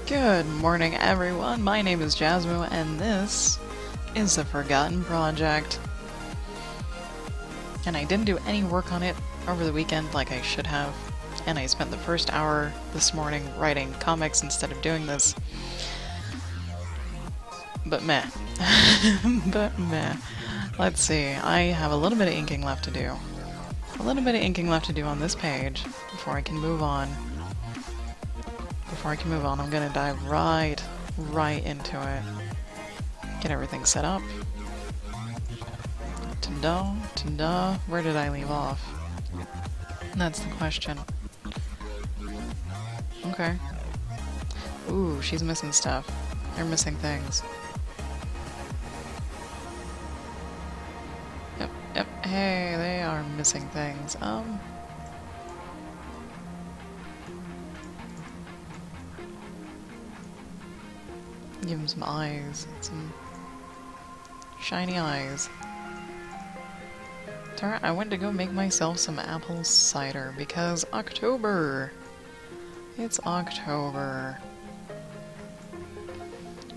Good morning, everyone. My name is Jasmu, and this is the Forgotten Project. And I didn't do any work on it over the weekend like I should have. And I spent the first hour this morning writing comics instead of doing this. But meh. But meh. Let's see. I have a little bit of inking left to do. A little bit of inking left to do on this page before I can move on. I'm gonna dive right into it. Get everything set up. Ta-da. Where did I leave off? That's the question. Okay. Ooh, she's missing stuff. They're missing things. Yep. Hey, they are missing things. Give him some eyes. Some shiny eyes. Alright, I went to go make myself some apple cider because October! It's October.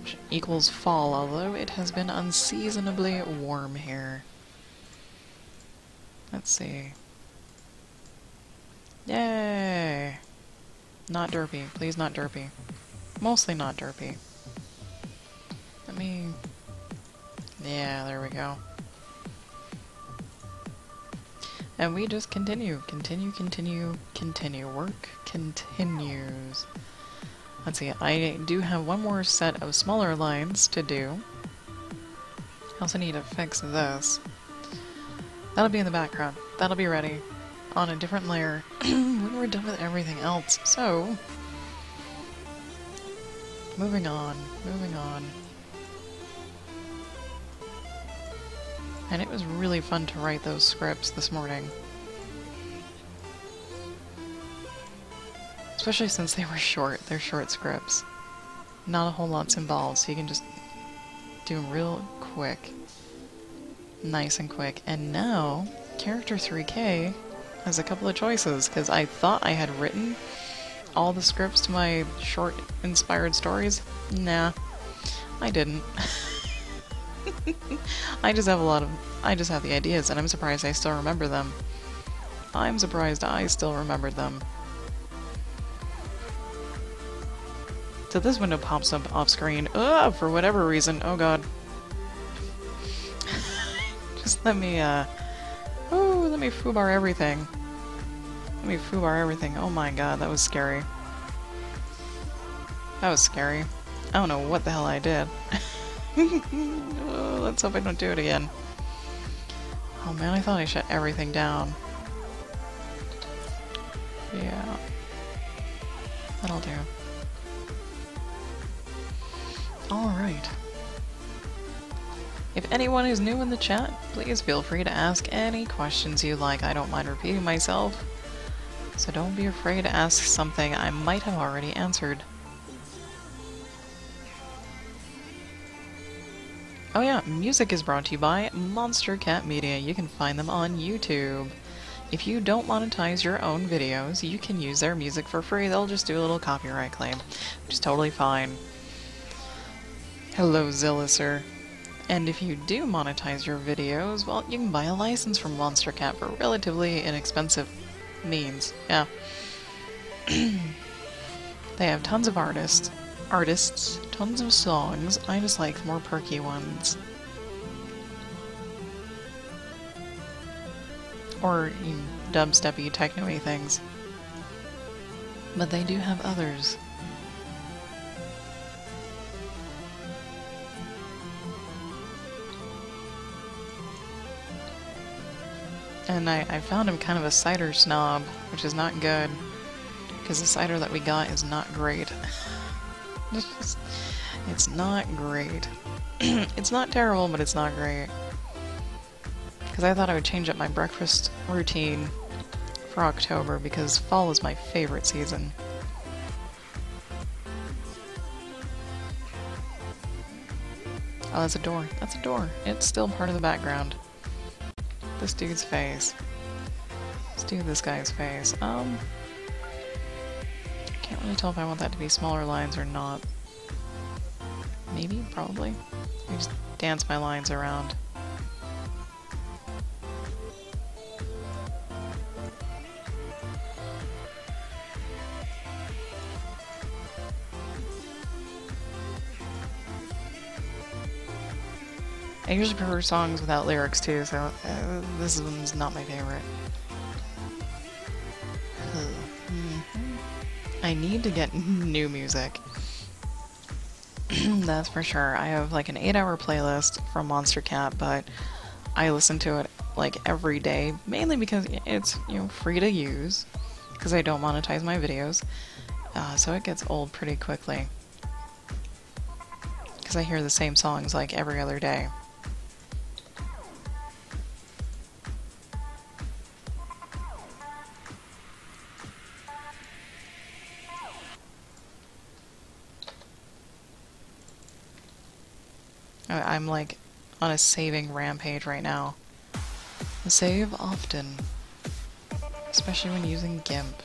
Which equals fall, although it has been unseasonably warm here. Let's see. Yay! Not derpy. Please not derpy. Mostly not derpy. Yeah, there we go. And we just continue. Work continues. Let's see, I do have one more set of smaller lines to do. I also need to fix this. That'll be in the background. That'll be ready on a different layer when we're done with everything else. So, moving on. And it was really fun to write those scripts this morning. Especially since they were short. They're short scripts. Not a whole lot's involved, so you can just do them real quick. Nice and quick. And now, Character 3K has a couple of choices, because I thought I had written all the scripts to my short inspired stories. Nah, I didn't. I just have the ideas, and I'm surprised I still remember them. I'm surprised I still remembered them. So this window pops up off screen, for whatever reason. Oh god. Just let me foobar everything. Oh my god, that was scary. I don't know what the hell I did. Let's hope I don't do it again. Oh man, I thought I shut everything down. Yeah. That'll do. Alright. If anyone is new in the chat, please feel free to ask any questions you like. I don't mind repeating myself, so don't be afraid to ask something I might have already answered. Oh yeah, music is brought to you by Monster Cat Media. You can find them on YouTube. If you don't monetize your own videos, you can use their music for free. They'll just do a little copyright claim, which is totally fine. Hello, Zilliser. And if you do monetize your videos, well, you can buy a license from Monster Cat for relatively inexpensive means. Yeah. They have tons of artists, tons of songs. I just like more perky ones. Or dubsteppy, techno-y things. But they do have others. And I found him kind of a cider snob, which is not good. Because the cider that we got is not great. It's not great. It's not terrible, but it's not great. Because I thought I would change up my breakfast routine for October, because fall is my favorite season. Oh, that's a door. That's a door. It's still part of the background. This dude's face. Let's do this guy's face. Can't really tell if I want that to be smaller lines or not. Maybe, probably. I just dance my lines around. I usually prefer songs without lyrics too, so this one's not my favorite. I need to get new music. That's for sure. I have like an 8-hour playlist from Monster Cat, but I listen to it like every day, mainly because it's, you know, free to use, because I don't monetize my videos, so it gets old pretty quickly. Because I hear the same songs like every other day. I'm like on a saving rampage right now. Save often, especially when using GIMP.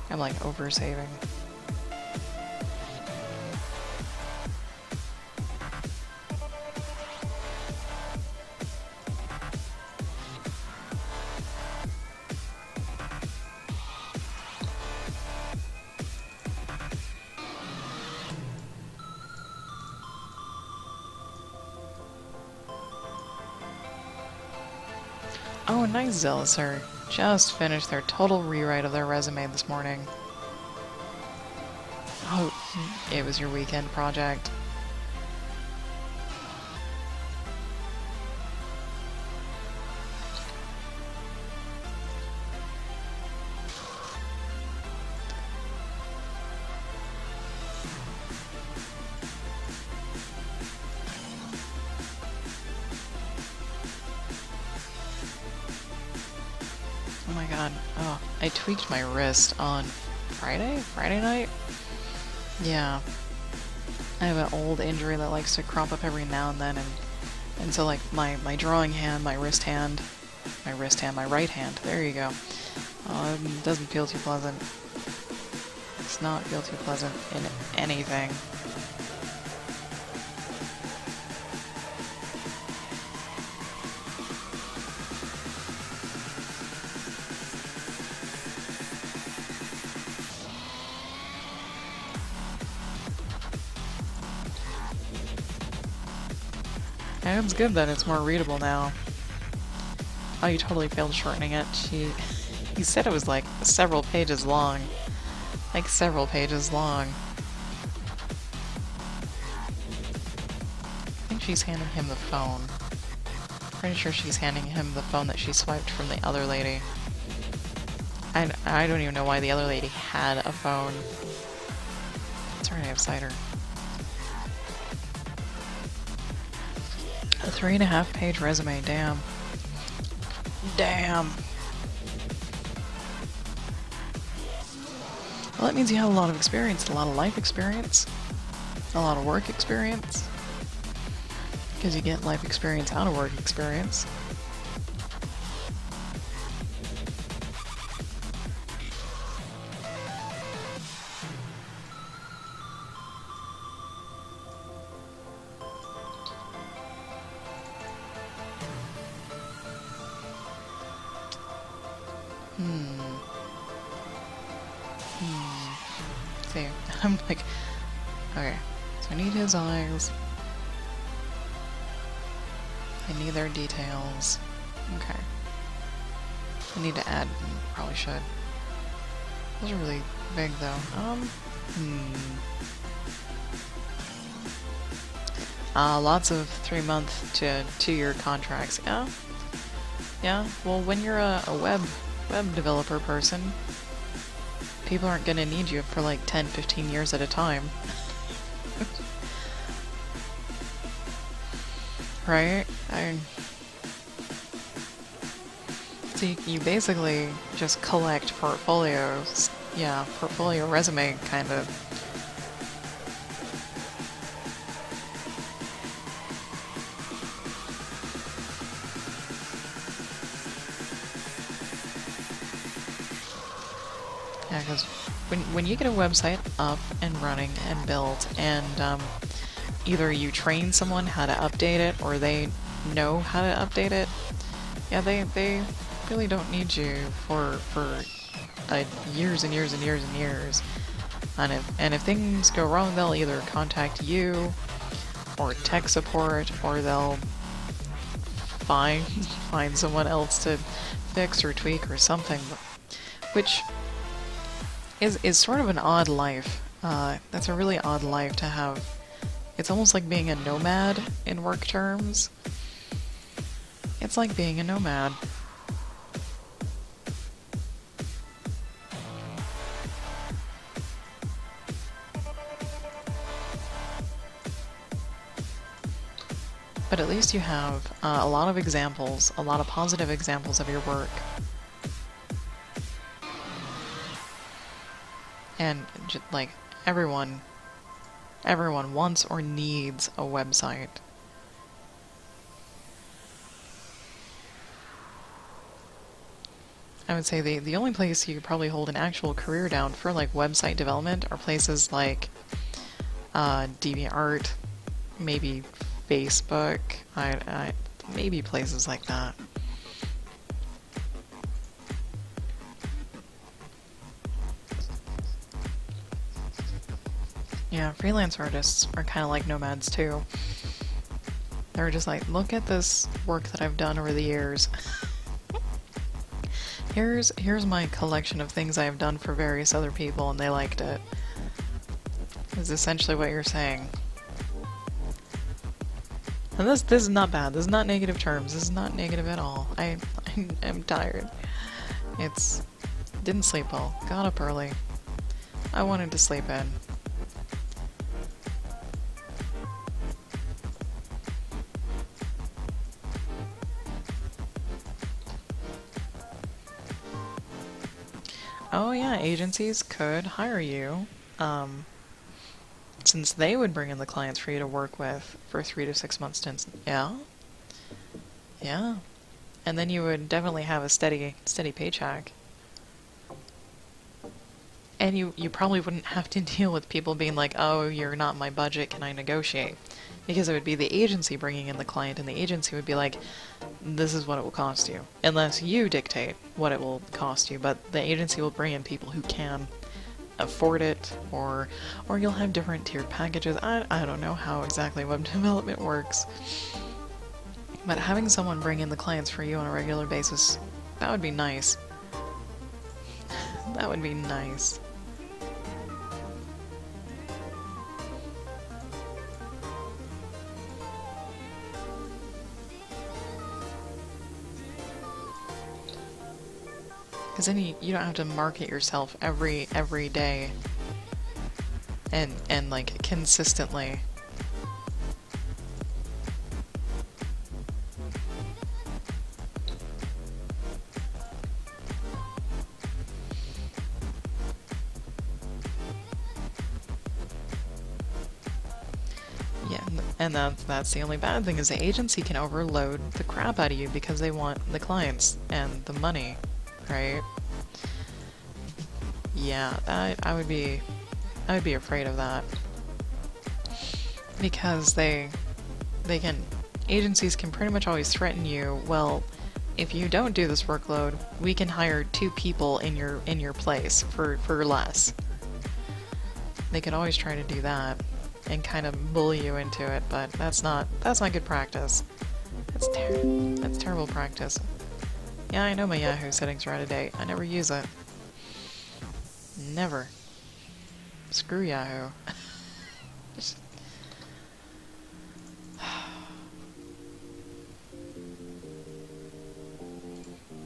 I'm like over-saving. Oh, nice, Zealousar. Just finished their total rewrite of their resume this morning. Oh, it was your weekend project. Oh my god. Oh, I tweaked my wrist on Friday night? Yeah. I have an old injury that likes to crop up every now and then, and so like my drawing hand, my right hand, there you go. It doesn't feel too pleasant. Does not feel too pleasant in anything. And it's good that it's more readable now. Oh, you totally failed shortening it. He said it was like several pages long. Like several pages long. I think she's handing him the phone. Pretty sure she's handing him the phone that she swiped from the other lady. I don't even know why the other lady had a phone. Sorry, I have cider. A 3.5-page resume, damn. Damn. Well, that means you have a lot of experience, a lot of life experience, a lot of work experience. Because you get life experience out of work experience. See, I'm like, okay, so I need his eyes. I need their details. Okay. I need to add, probably should. Those are really big though. Lots of 3-month to 2-year contracts. Yeah. Yeah, well, when you're a web developer person, people aren't gonna need you for like 10-15 years at a time. Right? So you basically just collect portfolios. Yeah, portfolio resume, kind of. Yeah, because when you get a website up and running and built, and either you train someone how to update it or they know how to update it, yeah, they really don't need you for years and years and years and years. And if things go wrong, they'll either contact you or tech support, or they'll find someone else to fix or tweak or something, which is sort of an odd life. That's a really odd life to have. It's almost like being a nomad in work terms. It's like being a nomad. But at least you have a lot of examples, a lot of positive examples of your work. And just, like, everyone wants or needs a website. I would say the only place you could probably hold an actual career down for like website development are places like DeviantArt, maybe Facebook, maybe places like that. Yeah, freelance artists are kind of like nomads too. They're just like, look at this work that I've done over the years. Here's my collection of things I have done for various other people, and they liked it. Is essentially what you're saying. And this is not bad. This is not negative terms. This is not negative at all. I'm tired. Didn't sleep well. Got up early. I wanted to sleep in. Oh yeah, agencies could hire you, since they would bring in the clients for you to work with for 3 to 6 months stints. Yeah? Yeah. And then you would definitely have a steady paycheck. And you probably wouldn't have to deal with people being like, oh, you're not my budget, can I negotiate? Because it would be the agency bringing in the client, and the agency would be like, this is what it will cost you. Unless you dictate what it will cost you, but the agency will bring in people who can afford it, or you'll have different tiered packages. I don't know how exactly web development works. But having someone bring in the clients for you on a regular basis, that would be nice. That would be nice. Because then you don't have to market yourself every day and like consistently. Yeah, and that's the only bad thing, is the agency can overload the crap out of you because they want the clients and the money. Right? Yeah, I would be afraid of that, because agencies can pretty much always threaten you. Well, if you don't do this workload, we can hire 2 people in your place for less. They could always try to do that and kind of bully you into it, but that's not good practice. That's terrible practice. Yeah, I know my Yahoo settings are out of date. I never use it. Never. Screw Yahoo.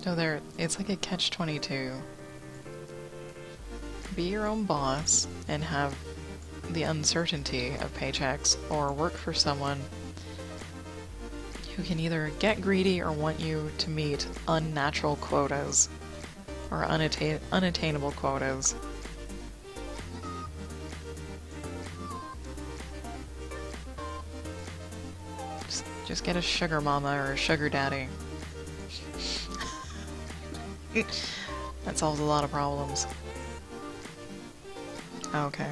So it's like a catch-22. Be your own boss and have the uncertainty of paychecks, or work for someone who can either get greedy or want you to meet unnatural quotas or unattainable quotas. Just get a sugar mama or a sugar daddy. That solves a lot of problems. Okay.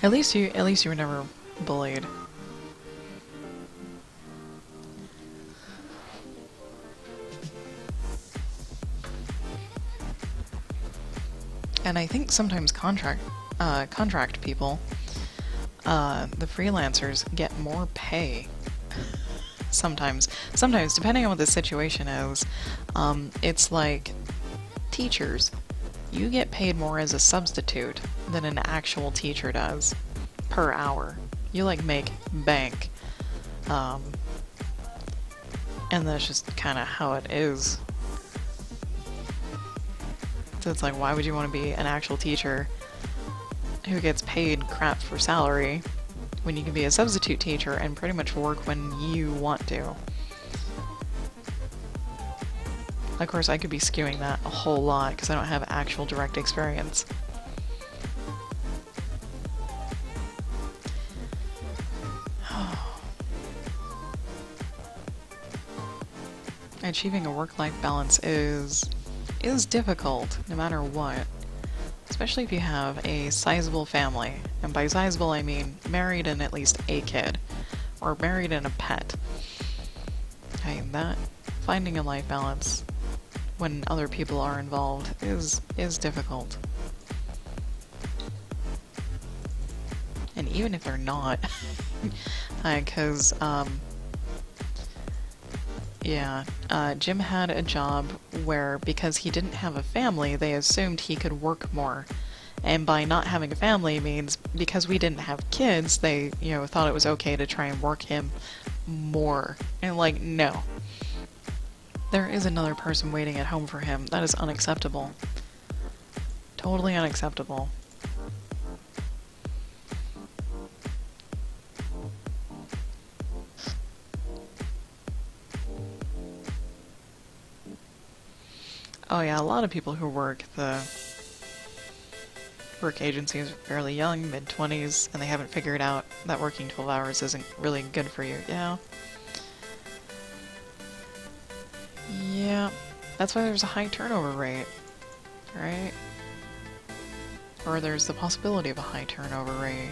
At least you were never bullied. And I think sometimes contract people, the freelancers get more pay. Sometimes, depending on what the situation is, it's like teachers. You get paid more as a substitute than an actual teacher does per hour. You like make bank. And that's just kind of how it is. So it's like, why would you want to be an actual teacher who gets paid crap for salary when you can be a substitute teacher and pretty much work when you want to? Of course, I could be skewing that a whole lot because I don't have actual direct experience. Achieving a work-life balance is difficult, no matter what. Especially if you have a sizable family. And by sizable, I mean married and at least a kid. Or married and a pet. I mean, finding a life balance when other people are involved is difficult. And even if they're not, because, Jim had a job where, because he didn't have a family, they assumed he could work more. And by not having a family means, because we didn't have kids, they, thought it was okay to try and work him more. And like, no. There is another person waiting at home for him. That is unacceptable. Totally unacceptable. Oh yeah, a lot of people who work the work agencies are fairly young, mid-20s, and they haven't figured out that working 12 hours isn't really good for you. Yeah. Yeah. That's why there's a high turnover rate, right? Or there's the possibility of a high turnover rate.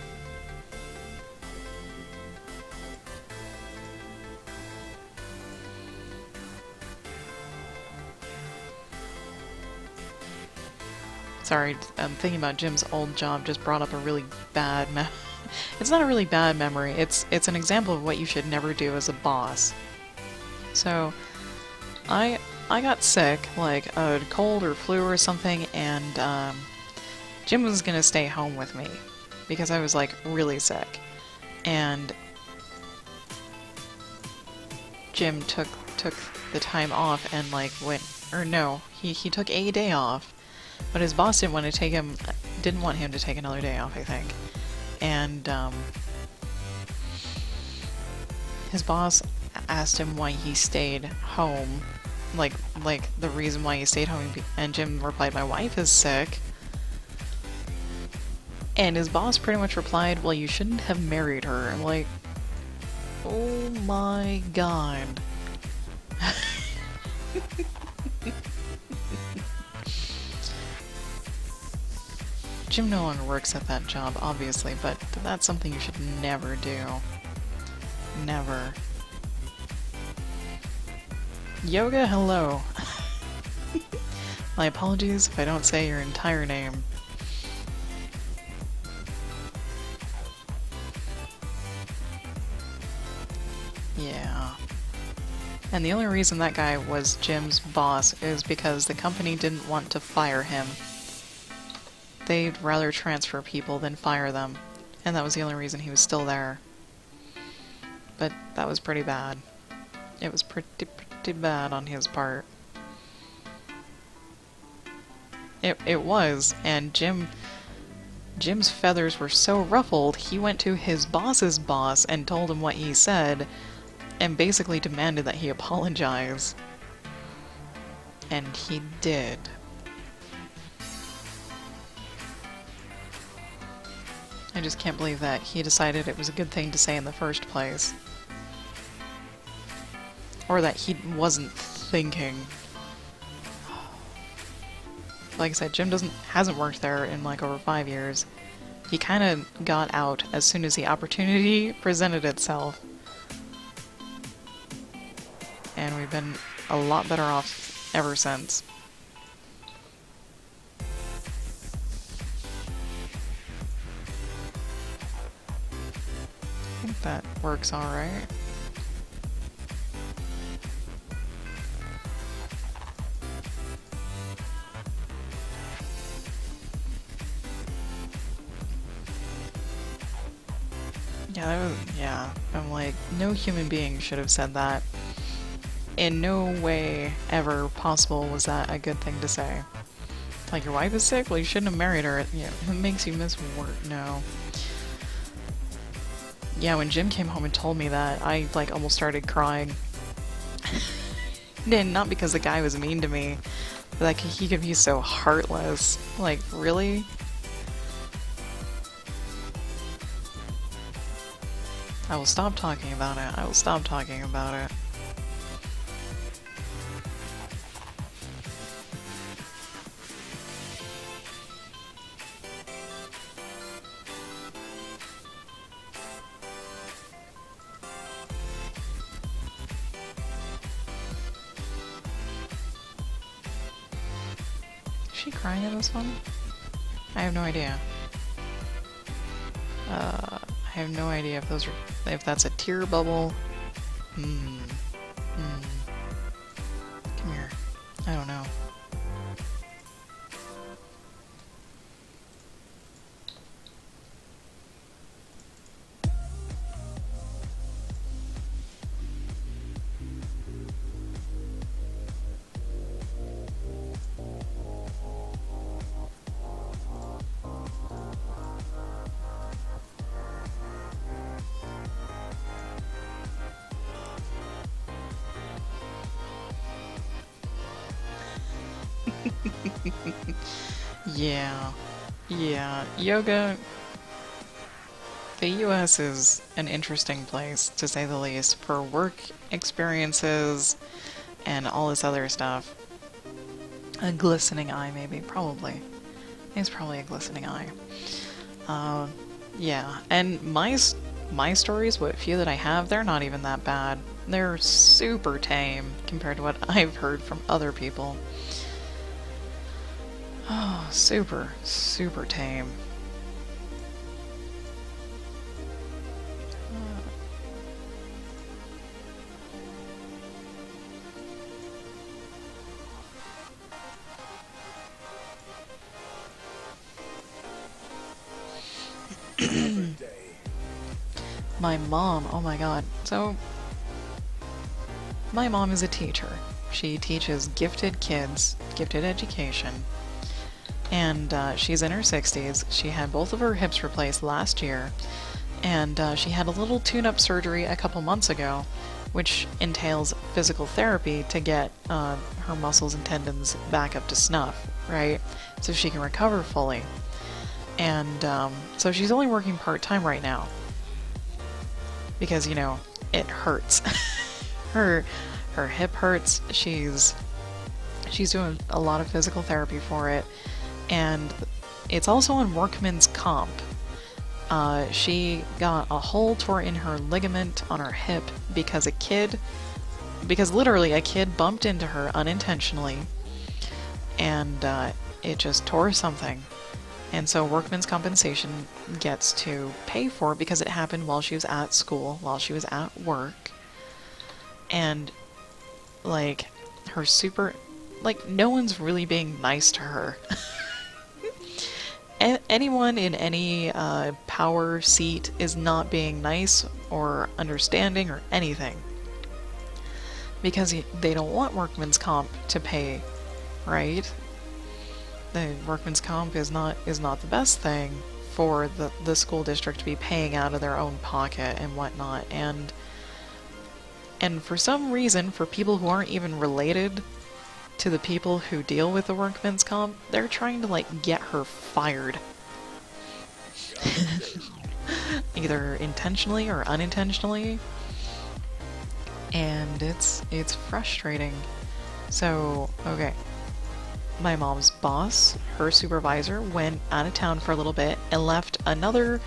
Sorry, I'm thinking about Jim's old job just brought up a really bad It's not a really bad memory, it's an example of what you should never do as a boss. So, I got sick, like a cold or flu or something, and Jim was gonna stay home with me because I was like really sick. And Jim took the time off and like went, or no, he took a day off. But his boss didn't want him to take another day off, I think. And his boss asked him why he stayed home, like the reason why he stayed home, and Jim replied, "My wife is sick." And his boss pretty much replied, "Well, you shouldn't have married her." I'm like, oh my god. Jim no longer works at that job, obviously, but that's something you should never do. Never. Yoga, hello. My apologies if I don't say your entire name. Yeah. And the only reason that guy was Jim's boss is because the company didn't want to fire him. They'd rather transfer people than fire them, and that was the only reason he was still there. But that was pretty bad. It was pretty bad on his part. It was, and Jim's feathers were so ruffled, he went to his boss's boss and told him what he said, and basically demanded that he apologize. And he did. I just can't believe that he decided it was a good thing to say in the first place. Or that he wasn't thinking. Like I said, Jim hasn't worked there in like over 5 years. He kind of got out as soon as the opportunity presented itself. And we've been a lot better off ever since. I think that works alright. Yeah, I'm like, no human being should have said that. In no way ever possible was that a good thing to say. Like, your wife is sick? Well, you shouldn't have married her. Yeah, it makes you miss work. No. Yeah, when Jim came home and told me that, I, like, almost started crying. And not because the guy was mean to me, but, like, he could be so heartless. Like, really? I will stop talking about it. I will stop talking about it. Is she crying in this one? I have no idea. I have no idea if those are, if that's a tear bubble. Come here. I don't know. Yeah, yoga, the US is an interesting place, to say the least, for work experiences and all this other stuff. A glistening eye, maybe, probably. It's probably a glistening eye. Yeah, and my stories, what few that I have, they're not even that bad. They're super tame compared to what I've heard from other people. Oh, super, super tame. My mom, oh my god. So, my mom is a teacher. She teaches gifted kids, gifted education. And she's in her 60s. She had both of her hips replaced last year. And she had a little tune-up surgery a couple months ago, which entails physical therapy to get her muscles and tendons back up to snuff, right? So she can recover fully. And so she's only working part-time right now. Because, you know, it hurts. her hip hurts. She's doing a lot of physical therapy for it. And it's also on workman's comp. She got a hole tore in her ligament on her hip because literally a kid bumped into her unintentionally, and it just tore something. And so workman's compensation gets to pay for it because it happened while she was at school, while she was at work. And, like, no one's really being nice to her. Anyone in any power seat is not being nice or understanding or anything. Because they don't want workman's comp to pay, right? The workman's comp is not the best thing for the school district to be paying out of their own pocket and whatnot. And for some reason, for people who aren't even related to the people who deal with the workman's comp, they're trying to, like, get her fired. Either intentionally or unintentionally. And it's frustrating. So, okay. my mom's boss, her supervisor, went out of town for a little bit and left another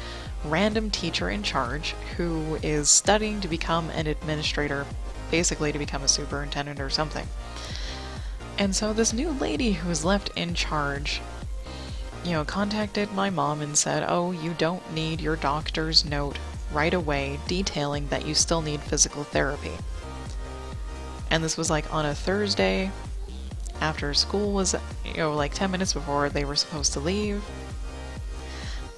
random teacher in charge who is studying to become an administrator, basically to become a superintendent or something. And so this new lady who was left in charge, contacted my mom and said, oh, you don't need your doctor's note right away detailing that you still need physical therapy. And this was like on a Thursday after school was, like 10 minutes before they were supposed to leave.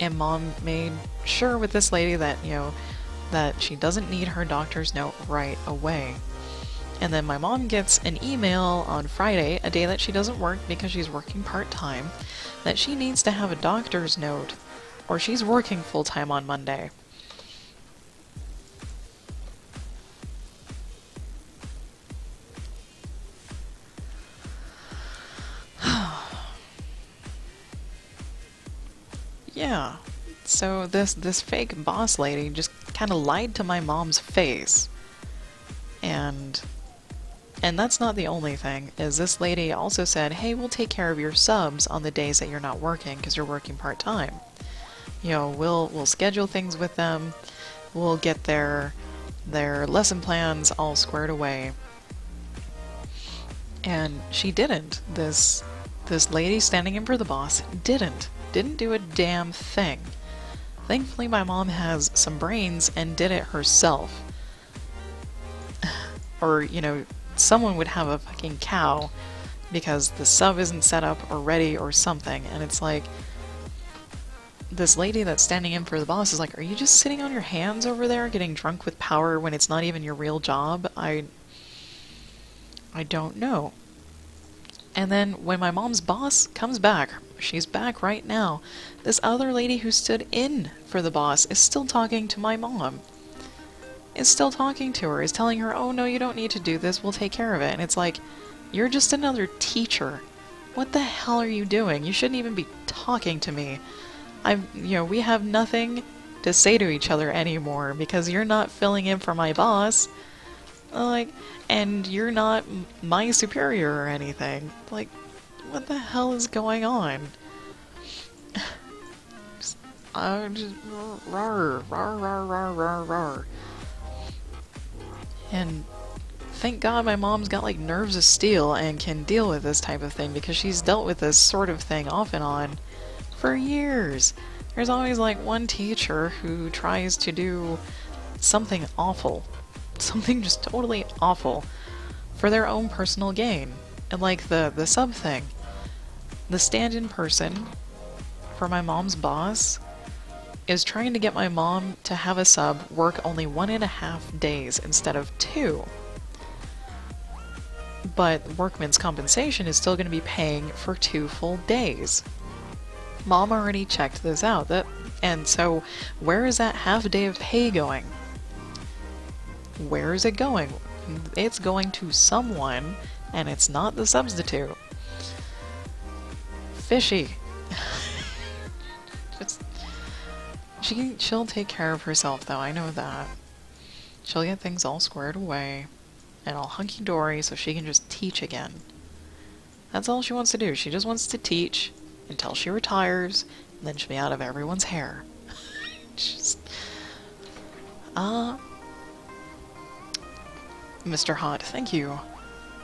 And mom made sure with this lady that, that she doesn't need her doctor's note right away. And then my mom gets an email on Friday, a day that she doesn't work because she's working part-time, that she needs to have a doctor's note or she's working full-time on Monday. Yeah, so this fake boss lady just kind of lied to my mom's face. And that's not the only thing, is this lady also said, hey, we'll take care of your subs on the days that you're not working because you're working part-time. We'll schedule things with them, we'll get their lesson plans all squared away. And she didn't. This lady standing in for the boss didn't do a damn thing. Thankfully my mom has some brains and did it herself. Or, someone would have a fucking cow because the sub isn't set up or ready or something, and it's like, this lady that's standing in for the boss is like, are you just sitting on your hands over there getting drunk with power when it's not even your real job? I don't know. And then when my mom's boss comes back, she's back right now, this other lady who stood in for the boss is still talking to my mom. Is still talking to her, is telling her, oh no, you don't need to do this, we'll take care of it. And it's like, you're just another teacher. What the hell are you doing? You shouldn't even be talking to me. We have nothing to say to each other anymore because you're not filling in for my boss. Like, and you're not my superior or anything. Like, what the hell is going on? just rawr, rawr, rawr, rawr, rawr, rawr. And thank God my mom's got like nerves of steel and can deal with this type of thing, because she's dealt with this sort of thing off and on for years. There's always like one teacher who tries to do something awful, something just totally awful for their own personal gain. And like the sub thing, the stand-in person for my mom's boss is trying to get my mom to have a sub work only 1.5 days instead of 2. But workman's compensation is still going to be paying for 2 full days. Mom already checked this out, and so where is that half day of pay going? Where is it going? It's going to someone, and it's not the substitute. Fishy. She'll take care of herself, though, I know that. She'll get things all squared away, and all hunky-dory so she can just teach again. That's all she wants to do. She just wants to teach until she retires, and then she'll be out of everyone's hair. Just... Mr. Hot, thank you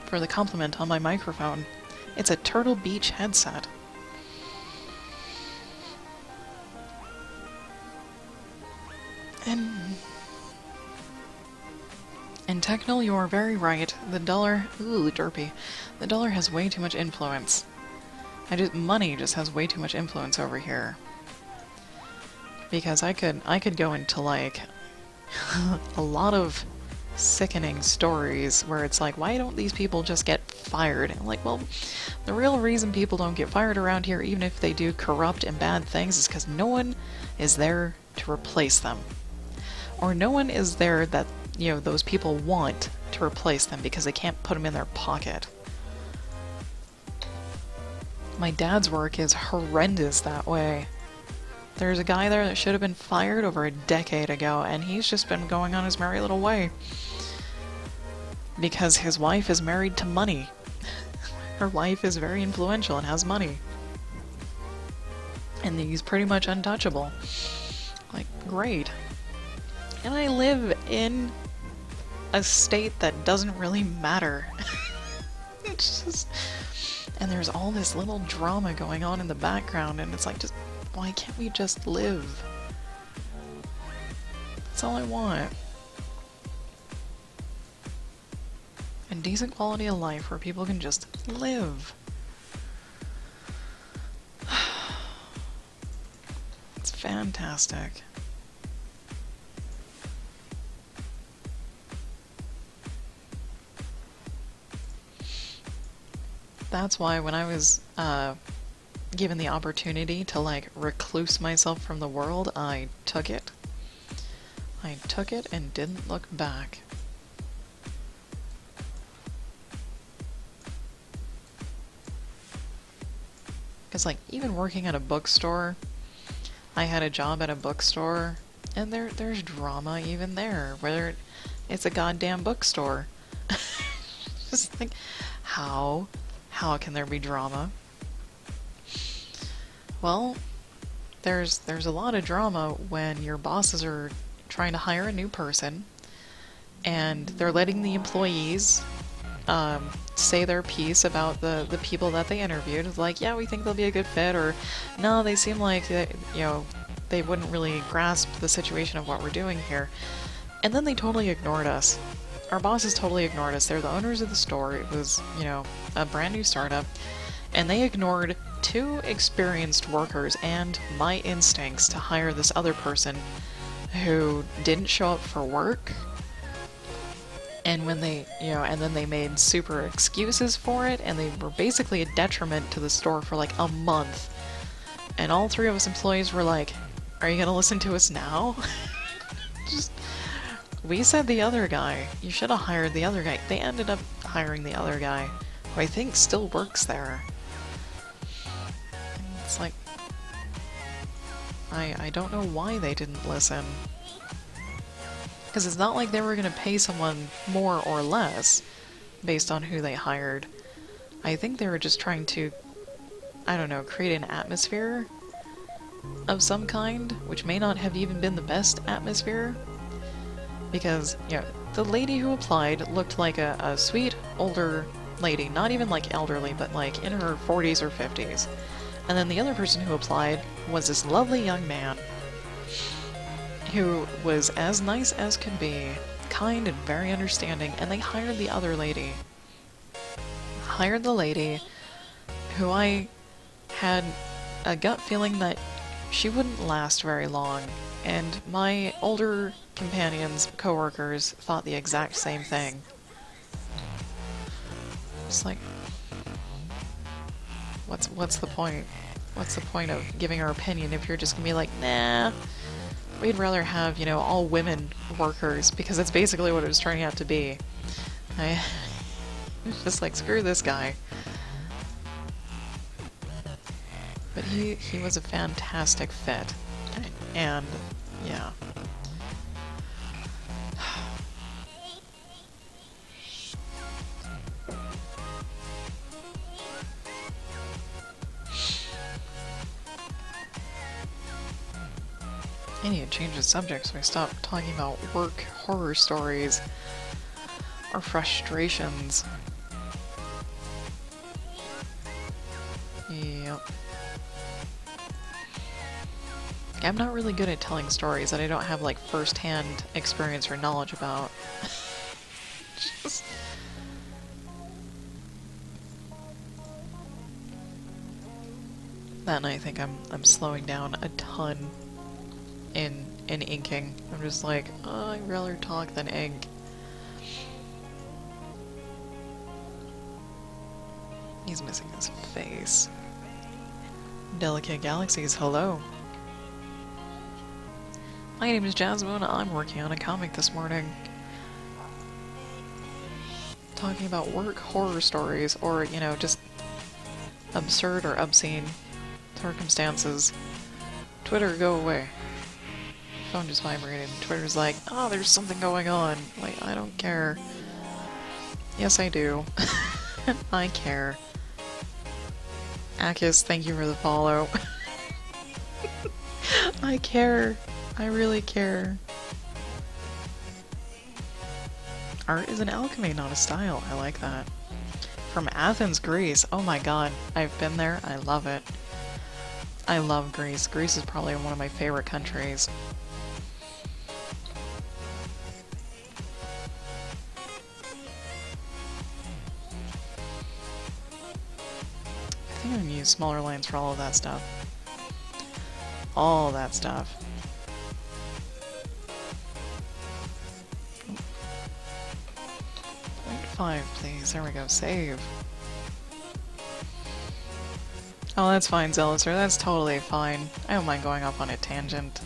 for the compliment on my microphone. It's a Turtle Beach headset. And Technol, you are very right. The dollar... Ooh, derpy. The dollar has way too much influence. Money just has way too much influence over here. Because I could go into, like, a lot of sickening stories where it's like, why don't these people just get fired? And I'm like, well, the real reason people don't get fired around here, even if they do corrupt and bad things, is because no one is there to replace them. Or no one is there that, those people want to replace them because they can't put them in their pocket. My dad's work is horrendous that way. There's a guy there that should have been fired over a decade ago, and he's just been going on his merry little way. Because his wife is married to money. Her wife is very influential and has money. And he's pretty much untouchable. Like, great. And I live in a state that doesn't really matter. It's just... And there's all this little drama going on in the background, and it's like, just, why can't we just live? That's all I want. A decent quality of life where people can just live. It's fantastic. That's why when I was given the opportunity to like recluse myself from the world, I took it. I took it and didn't look back. Because like even working at a bookstore, I had a job at a bookstore, and there's drama even there, whether it's a goddamn bookstore. Just like, how can there be drama? Well, there's a lot of drama when your bosses are trying to hire a new person, and they're letting the employees say their piece about the people that they interviewed. It's like, yeah, we think they'll be a good fit, or no, they seem like they wouldn't really grasp the situation of what we're doing here. And then they totally ignored us. Our bosses totally ignored us. They're the owners of the store. It was, a brand new startup, and they ignored 2 experienced workers and my instincts to hire this other person who didn't show up for work. And when they, and then they made super excuses for it, and they were basically a detriment to the store for like a month. And all 3 of us employees were like, are you gonna listen to us now? Just, we said the other guy. You should have hired the other guy. They ended up hiring the other guy, who I think still works there. And it's like, I don't know why they didn't listen. Because it's not like they were going to pay someone more or less based on who they hired. I think they were just trying to, I don't know, create an atmosphere of some kind, which may not have even been the best atmosphere. Because, the lady who applied looked like a sweet, older lady. Not even like elderly, but like in her 40s or 50s. And then the other person who applied was this lovely young man who was as nice as could be, kind and very understanding, and they hired the other lady. Hired the lady who I had a gut feeling that she wouldn't last very long, and my older companions, co-workers, thought the exact same thing. It's like, what's the point? What's the point of giving our opinion if you're just gonna be like, nah, we'd rather have, all women workers, because that's basically what it was turning out to be. I was just like, screw this guy. But he was a fantastic fit. And, yeah. I need to change the subject so I stop talking about work horror stories or frustrations. Yep. I'm not really good at telling stories that I don't have like first-hand experience or knowledge about. Just... Then I think I'm slowing down a ton in inking. I'm just like, oh, I'd rather talk than ink. He's missing his face. Delicate Galaxies, hello. My name is Jasmine. I'm working on a comic this morning. Talking about work horror stories, or, just absurd or obscene circumstances. Twitter, go away. Phone just vibrated. Twitter's like, oh, there's something going on. Like, I don't care. Yes, I do. I care. Akis, thank you for the follow. I care. I really care. Art is an alchemy, not a style. I like that. From Athens, Greece. Oh my god. I've been there. I love it. I love Greece. Greece is probably one of my favorite countries. I think I'm gonna use smaller lines for all of that stuff. All that stuff. 0.5, please. There we go. Save. Oh, that's fine, Zealoter. That's totally fine. I don't mind going off on a tangent.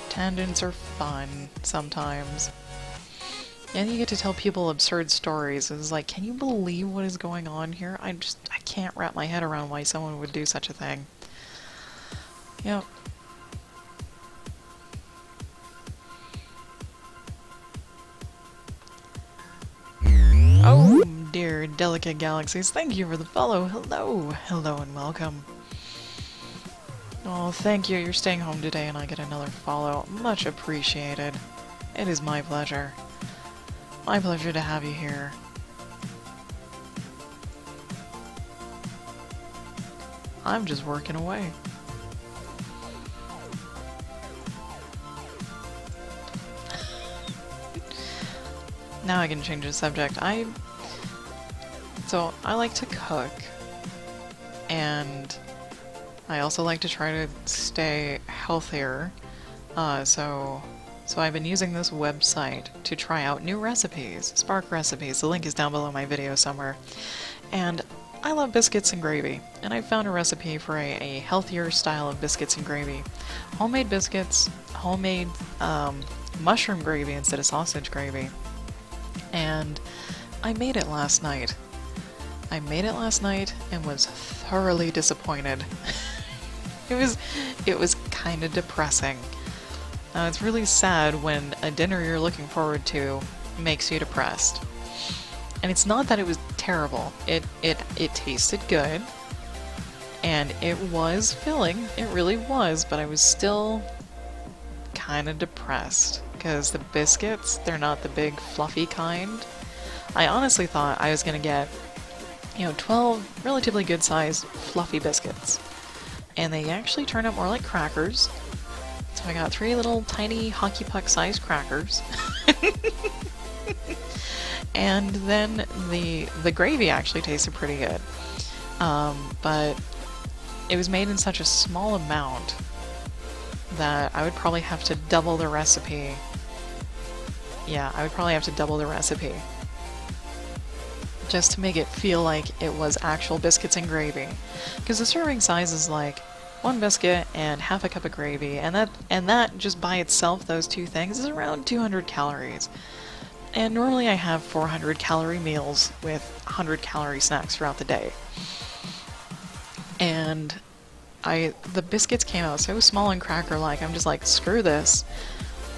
Tangents are fun sometimes. And you get to tell people absurd stories. It's like, can you believe what is going on here? I can't wrap my head around why someone would do such a thing. Yep. Oh, dear delicate galaxies, thank you for the follow. Hello, hello and welcome. Oh, thank you. You're staying home today and I get another follow. Much appreciated. It is my pleasure. My pleasure to have you here. I'm just working away. Now I can change the subject. So I like to cook, and I also like to try to stay healthier. So I've been using this website to try out new recipes, Spark recipes. The link is down below my video somewhere. And I love biscuits and gravy, and I found a recipe for a healthier style of biscuits and gravy. Homemade biscuits, homemade mushroom gravy instead of sausage gravy. And I made it last night. I made it last night and was thoroughly disappointed. It was kind of depressing. It's really sad when a dinner you're looking forward to makes you depressed. And it's not that it was terrible. It tasted good, and it was filling. It really was, but I was still kind of depressed because the biscuits, they're not the big fluffy kind. I honestly thought I was gonna get, 12 relatively good sized fluffy biscuits, and they actually turned out more like crackers. So I got 3 little tiny hockey puck sized crackers. And then the gravy actually tasted pretty good, but it was made in such a small amount that I would probably have to double the recipe. Yeah, I would probably have to double the recipe just to make it feel like it was actual biscuits and gravy, because the serving size is like 1 biscuit and half a cup of gravy, and that just by itself, those two things, is around 200 calories. And normally I have 400 calorie meals with 100 calorie snacks throughout the day. And the biscuits came out so small and cracker-like, I'm just like, screw this.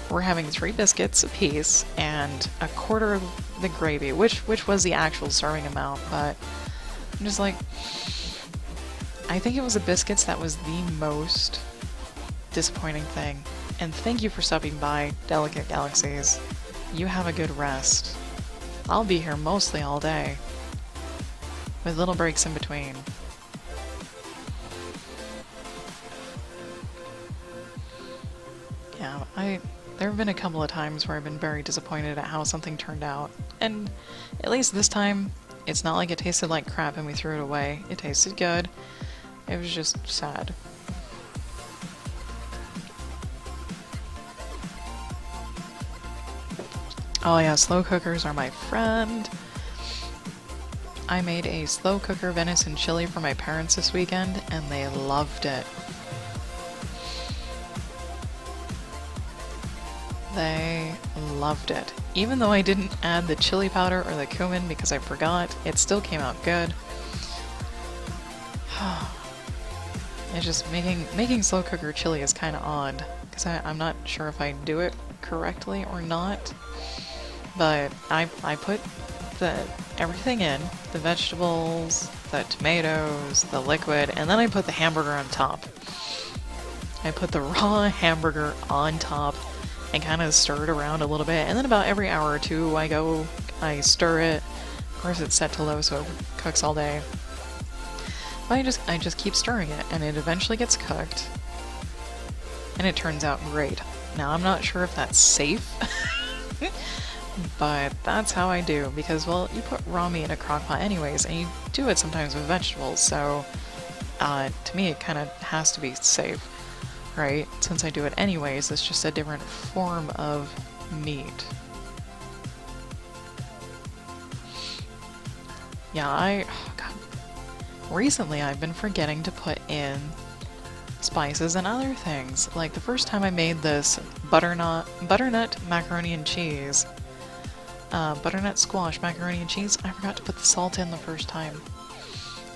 We're having 3 biscuits apiece and a quarter of the gravy, which was the actual serving amount, but I'm just like, I think it was the biscuits that was the most disappointing thing. And thank you for stopping by, Delicate Galaxies. You have a good rest. I'll be here mostly all day, with little breaks in between. Yeah, there have been a couple of times where I've been very disappointed at how something turned out, and at least this time, it's not like it tasted like crap and we threw it away. It tasted good. It was just sad. Oh yeah, slow cookers are my friend. I made a slow cooker venison chili for my parents this weekend, and they loved it. They loved it. Even though I didn't add the chili powder or the cumin because I forgot, it still came out good. It's just making slow cooker chili is kind of odd, because I'm not sure if I do it correctly or not. But I put everything in, the vegetables, the tomatoes, the liquid, and then I put the hamburger on top. I put the raw hamburger on top and kind of stir it around a little bit, and then about every hour or two I stir it. Of course it's set to low so it cooks all day. But I just keep stirring it, and it eventually gets cooked, and it turns out great. Now I'm not sure if that's safe, but that's how I do, because, well, you put raw meat in a crock pot anyways, and you do it sometimes with vegetables, so to me it kind of has to be safe, right? Since I do it anyways, it's just a different form of meat. Yeah, God. Recently I've been forgetting to put in spices and other things. Like the first time I made this butternut macaroni and cheese, butternut squash macaroni and cheese, I forgot to put the salt in the first time.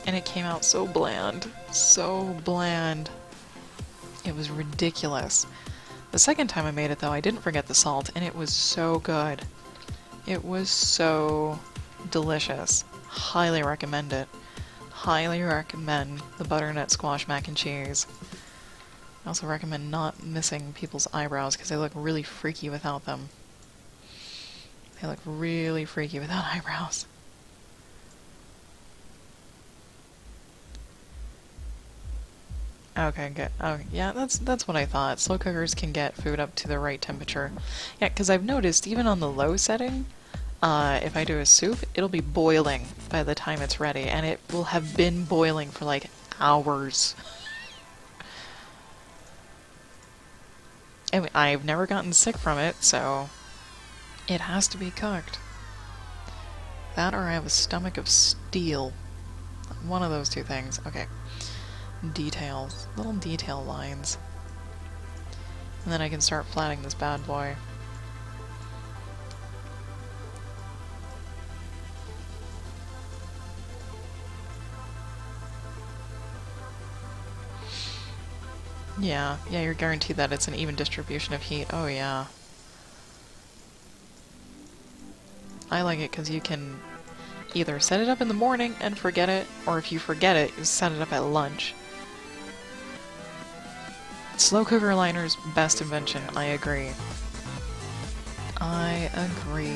And it came out so bland. So bland. It was ridiculous. The second time I made it though, I didn't forget the salt, and it was so good. It was so delicious. Highly recommend it. Highly recommend the butternut squash mac and cheese. I also recommend not missing people's eyebrows because they look really freaky without them. They look really freaky without eyebrows. Okay, good. Oh, yeah, that's what I thought. Slow cookers can get food up to the right temperature. Yeah, because I've noticed even on the low setting, if I do a soup, it'll be boiling by the time it's ready, and it will have been boiling for like hours. I mean, I've never gotten sick from it, so it has to be cooked. That or I have a stomach of steel. One of those two things. Okay. Details. Little detail lines. And then I can start flatting this bad boy. Yeah, you're guaranteed that it's an even distribution of heat. Oh yeah. I like it because you can either set it up in the morning and forget it, or if you forget it, you set it up at lunch. Slow cooker liner's best invention, I agree. I agree.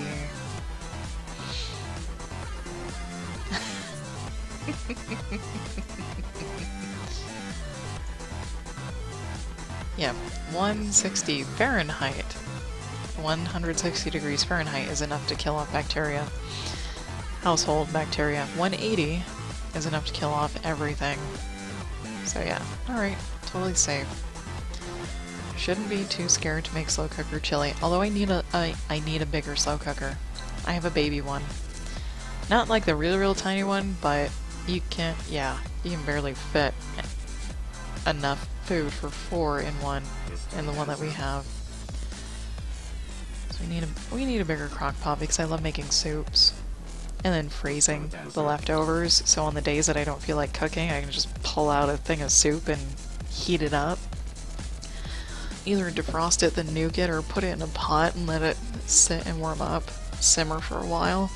Yeah, 160 Fahrenheit. 160 degrees Fahrenheit is enough to kill off bacteria. Household bacteria. 180 is enough to kill off everything. So yeah, alright, totally safe. Shouldn't be too scared to make slow cooker chili, although I need a bigger slow cooker. I have a baby one. Not like the real tiny one, but you can barely fit enough food for 4 in one, in the one that we have. So we need a bigger crock pot because I love making soups. And then freezing the leftovers, so on the days that I don't feel like cooking, I can just pull out a thing of soup and heat it up. Either defrost it, then nuke it, or put it in a pot and let it sit and warm up, simmer for a while.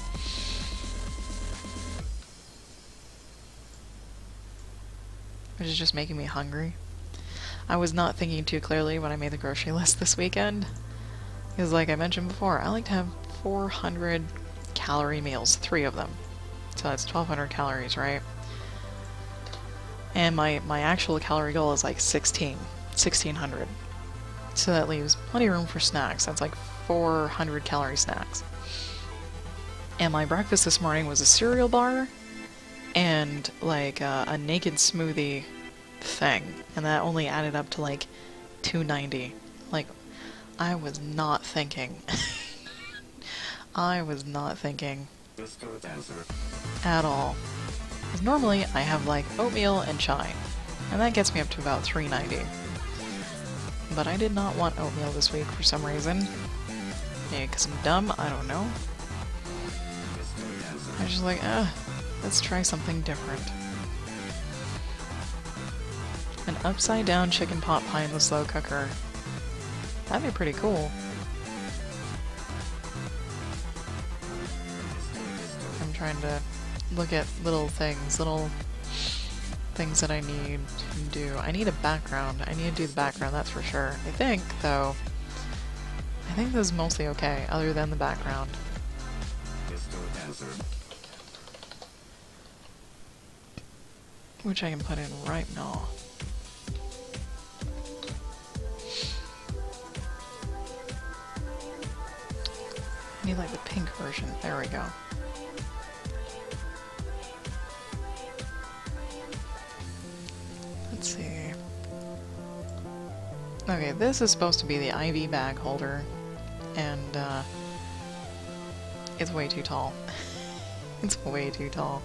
Which is just making me hungry. I was not thinking too clearly when I made the grocery list this weekend. Because like I mentioned before, I like to have 400 calorie meals, 3 of them. So that's 1200 calories, right? And my actual calorie goal is like 1600. So that leaves plenty of room for snacks. That's like 400 calorie snacks. And my breakfast this morning was a cereal bar and like a naked smoothie thing, and that only added up to like 290. Like, I was not thinking. I was not thinking at all. Because normally I have like oatmeal and chai, and that gets me up to about 390. But I did not want oatmeal this week for some reason. Maybe because I'm dumb, I don't know. I was just like, let's try something different. An upside down chicken pot pie in the slow cooker. That'd be pretty cool. I'm trying to look at little things that I need to do. I need a background. I need to do the background, that's for sure. I think, though, this is mostly okay, other than the background. Which I can put in right now. I need like the pink version. There we go. Let's see. Okay, this is supposed to be the IV bag holder, and it's way too tall. It's way too tall.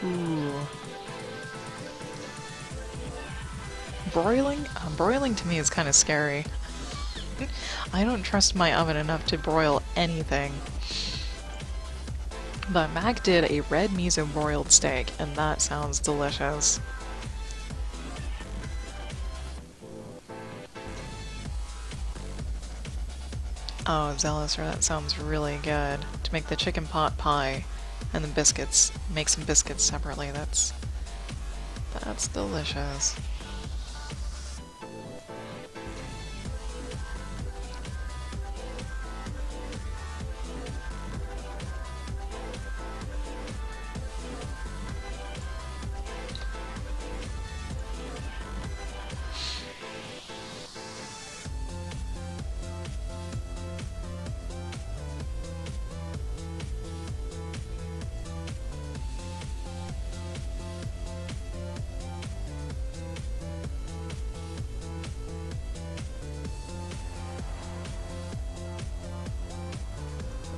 Ooh. Broiling? Broiling to me is kind of scary. I don't trust my oven enough to broil anything. But Mac did a red miso broiled steak, and that sounds delicious. Oh, Zealous, that sounds really good. To make the chicken pot pie and the biscuits, make some biscuits separately. That's delicious.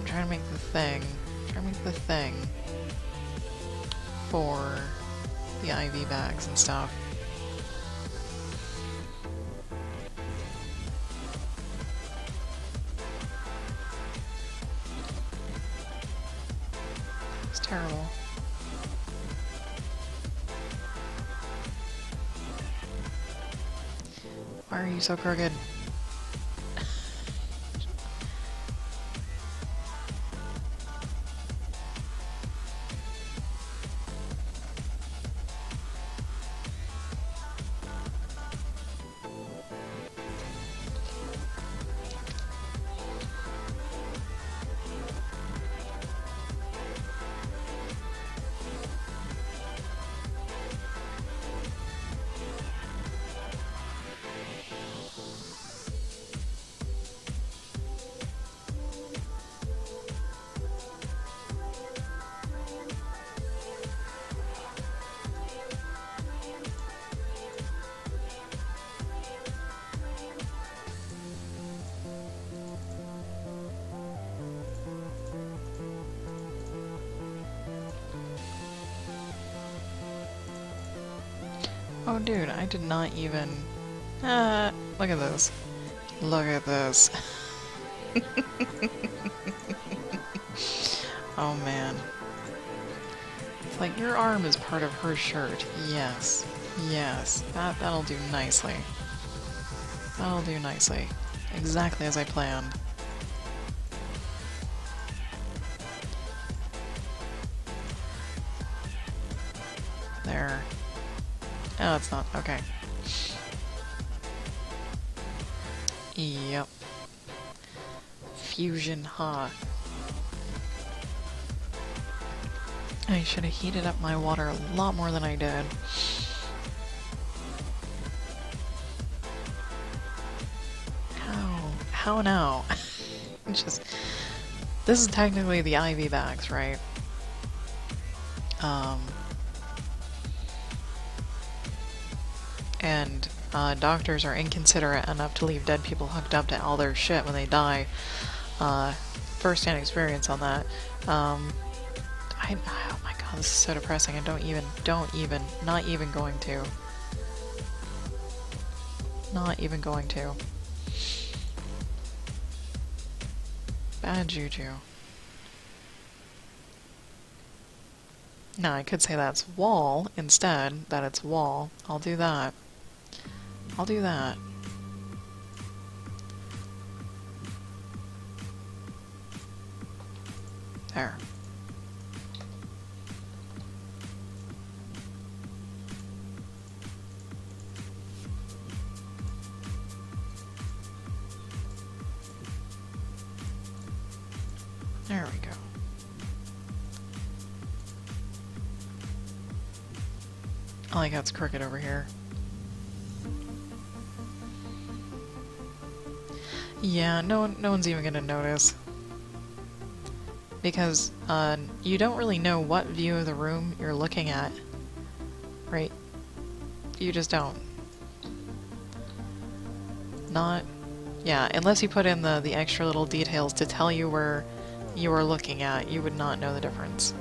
Trying to make the thing for the IV bags and stuff. It's terrible. Why are you so crooked? Oh dude, I did not even... look at this. Look at this. Oh man. It's like, your arm is part of her shirt. Yes. Yes. That'll do nicely. That'll do nicely. Exactly as I planned. There. Oh, it's not. Okay. Yep. Fusion hot. I should have heated up my water a lot more than I did. How now? It's just... This is technically the IV bags, right? And doctors are inconsiderate enough to leave dead people hooked up to all their shit when they die. First-hand experience on that. Oh my god, this is so depressing. I not even going to. Not even going to. Bad juju. Now I could say that's wall instead, that it's wall. I'll do that. I'll do that. There. There we go. I like how it's crooked over here. Yeah, no one's even gonna notice. Because you don't really know what view of the room you're looking at, right? You just don't. Yeah, unless you put in the extra little details to tell you where you are looking at, you would not know the difference.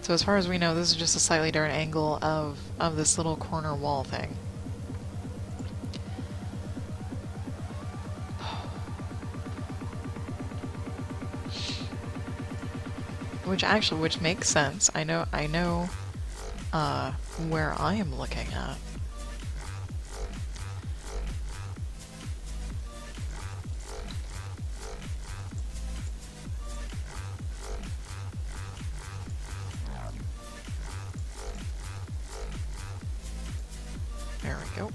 So as far as we know, this is just a slightly different angle of this little corner wall thing. Which makes sense. I know where I am looking at. There we go.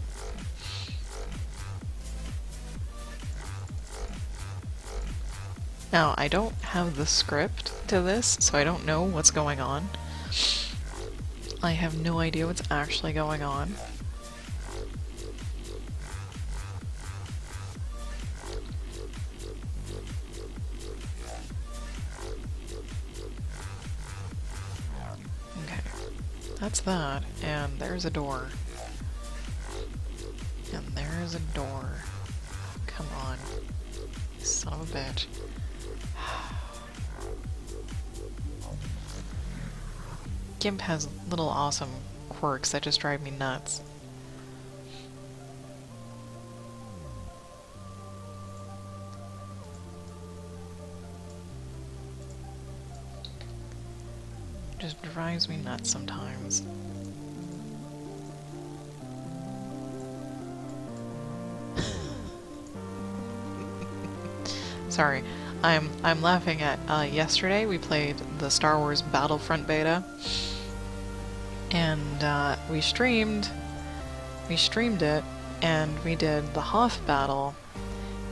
Now, I don't have the script to this, so I don't know what's going on. I have no idea what's actually going on. Okay, that's that, and there's a door. And there's a door. Come on, you son of a bitch. GIMP has little awesome quirks that just drive me nuts. Just drives me nuts sometimes. Sorry, I'm laughing at yesterday we played the Star Wars Battlefront beta, and we streamed it, and we did the Hoth battle,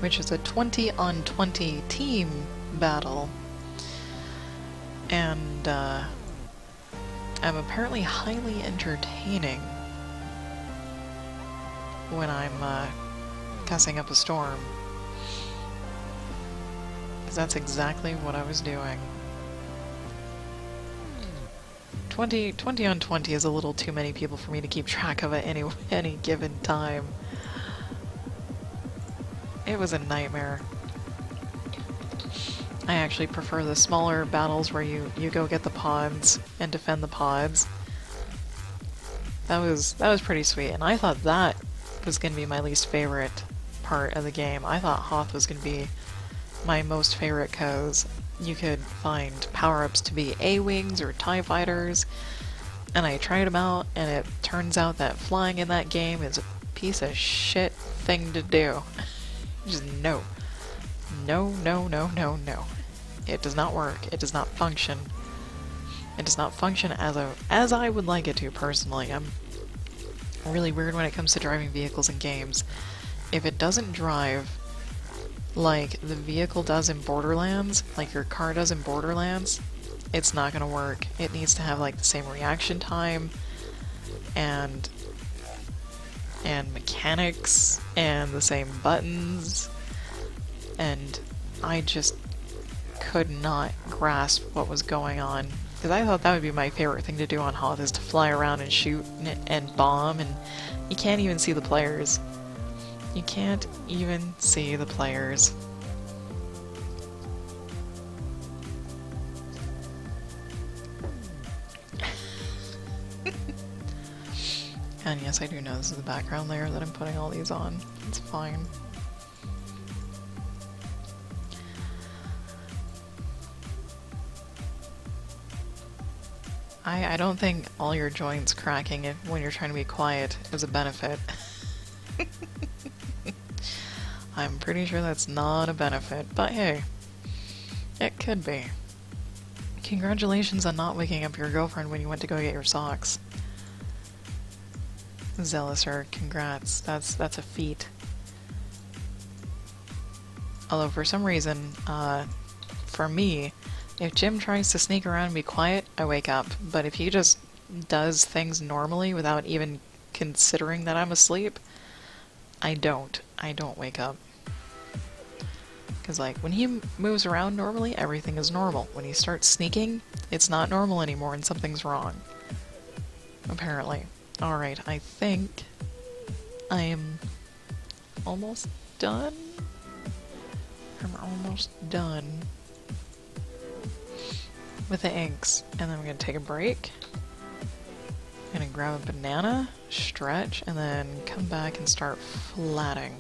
which is a 20-on-20 team battle, and I'm apparently highly entertaining when I'm cussing up a storm. Because that's exactly what I was doing. 20 on 20 is a little too many people for me to keep track of at any given time. It was a nightmare. I actually prefer the smaller battles where you go get the pods and defend the pods. That was pretty sweet, and I thought that was going to be my least favorite part of the game. I thought Hoth was going to be my most favorite because you could find power-ups to be A-Wings or TIE Fighters, and I tried them out, and it turns out that flying in that game is a piece of shit thing to do. Just no. No, no, no, no, no. It does not work. It does not function. It does not function as I would like it to, personally. I'm really weird when it comes to driving vehicles in games. If it doesn't drive like the vehicle does in Borderlands, like your car does in Borderlands, it's not gonna work. It needs to have like the same reaction time and mechanics and the same buttons, and I just could not grasp what was going on, because I thought that would be my favorite thing to do on Hoth, is to fly around and shoot and bomb, and you can't even see the players. You can't even see the players. And yes, I do know this is the background layer that I'm putting all these on. It's fine. I don't think all your joints cracking when you're trying to be quiet is a benefit. I'm pretty sure that's not a benefit, but hey, it could be. Congratulations on not waking up your girlfriend when you went to go get your socks. Zealouser, congrats. That's a feat. Although for some reason, for me, if Jim tries to sneak around and be quiet, I wake up. But if he just does things normally without even considering that I'm asleep, I don't wake up. Because, like, when he moves around normally, everything is normal. When he starts sneaking, it's not normal anymore and something's wrong. Apparently. Alright, I think I am almost done. I'm almost done with the inks. And then I'm going to take a break. I'm going to grab a banana, stretch, and then come back and start flatting.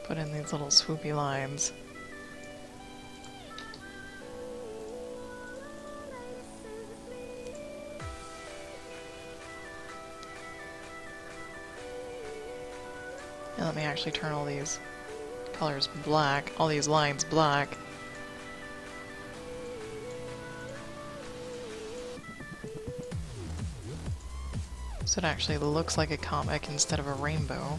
Put in these little swoopy lines. And let me actually turn all these colors black, all these lines black. So it actually looks like a comic instead of a rainbow.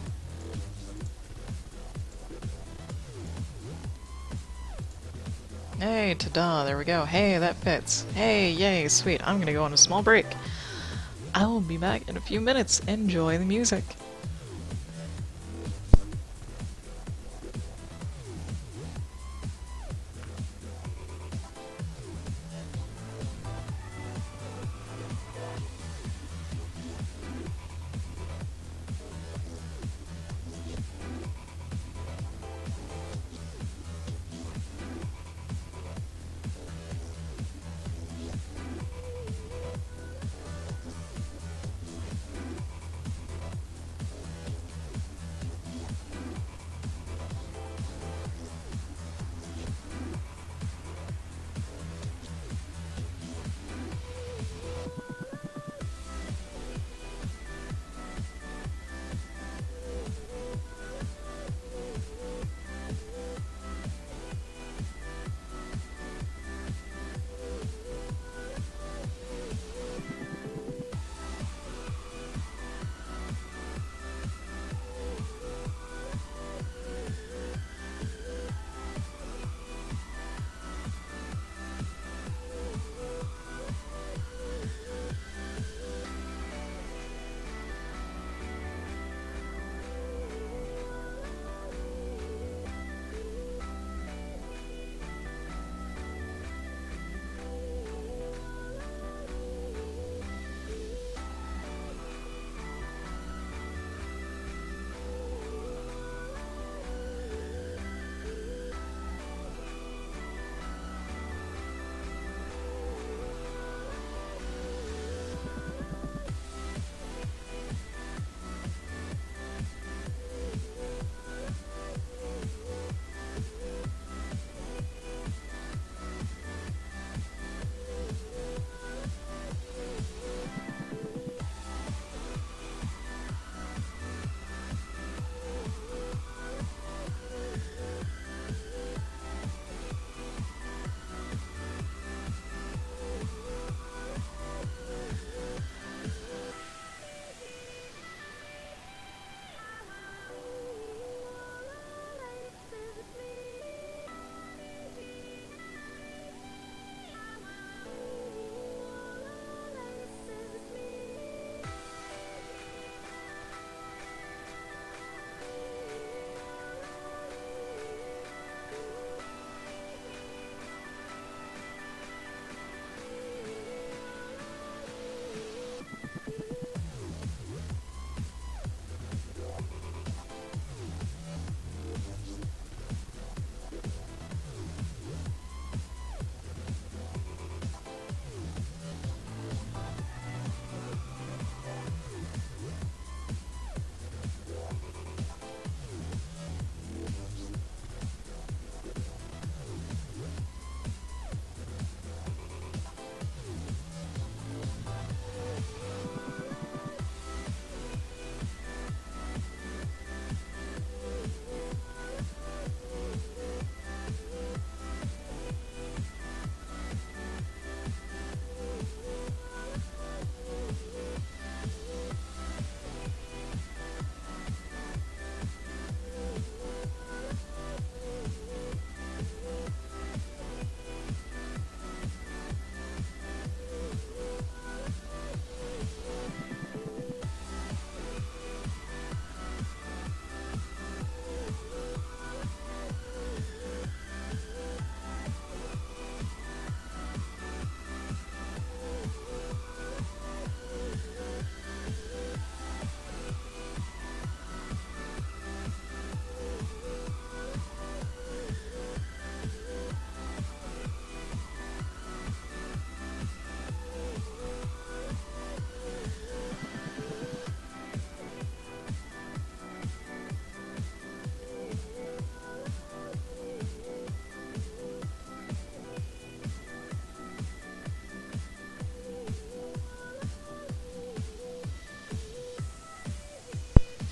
Hey, ta-da, there we go. Hey, that fits. Hey, yay, sweet. I'm gonna go on a small break. I will be back in a few minutes. Enjoy the music.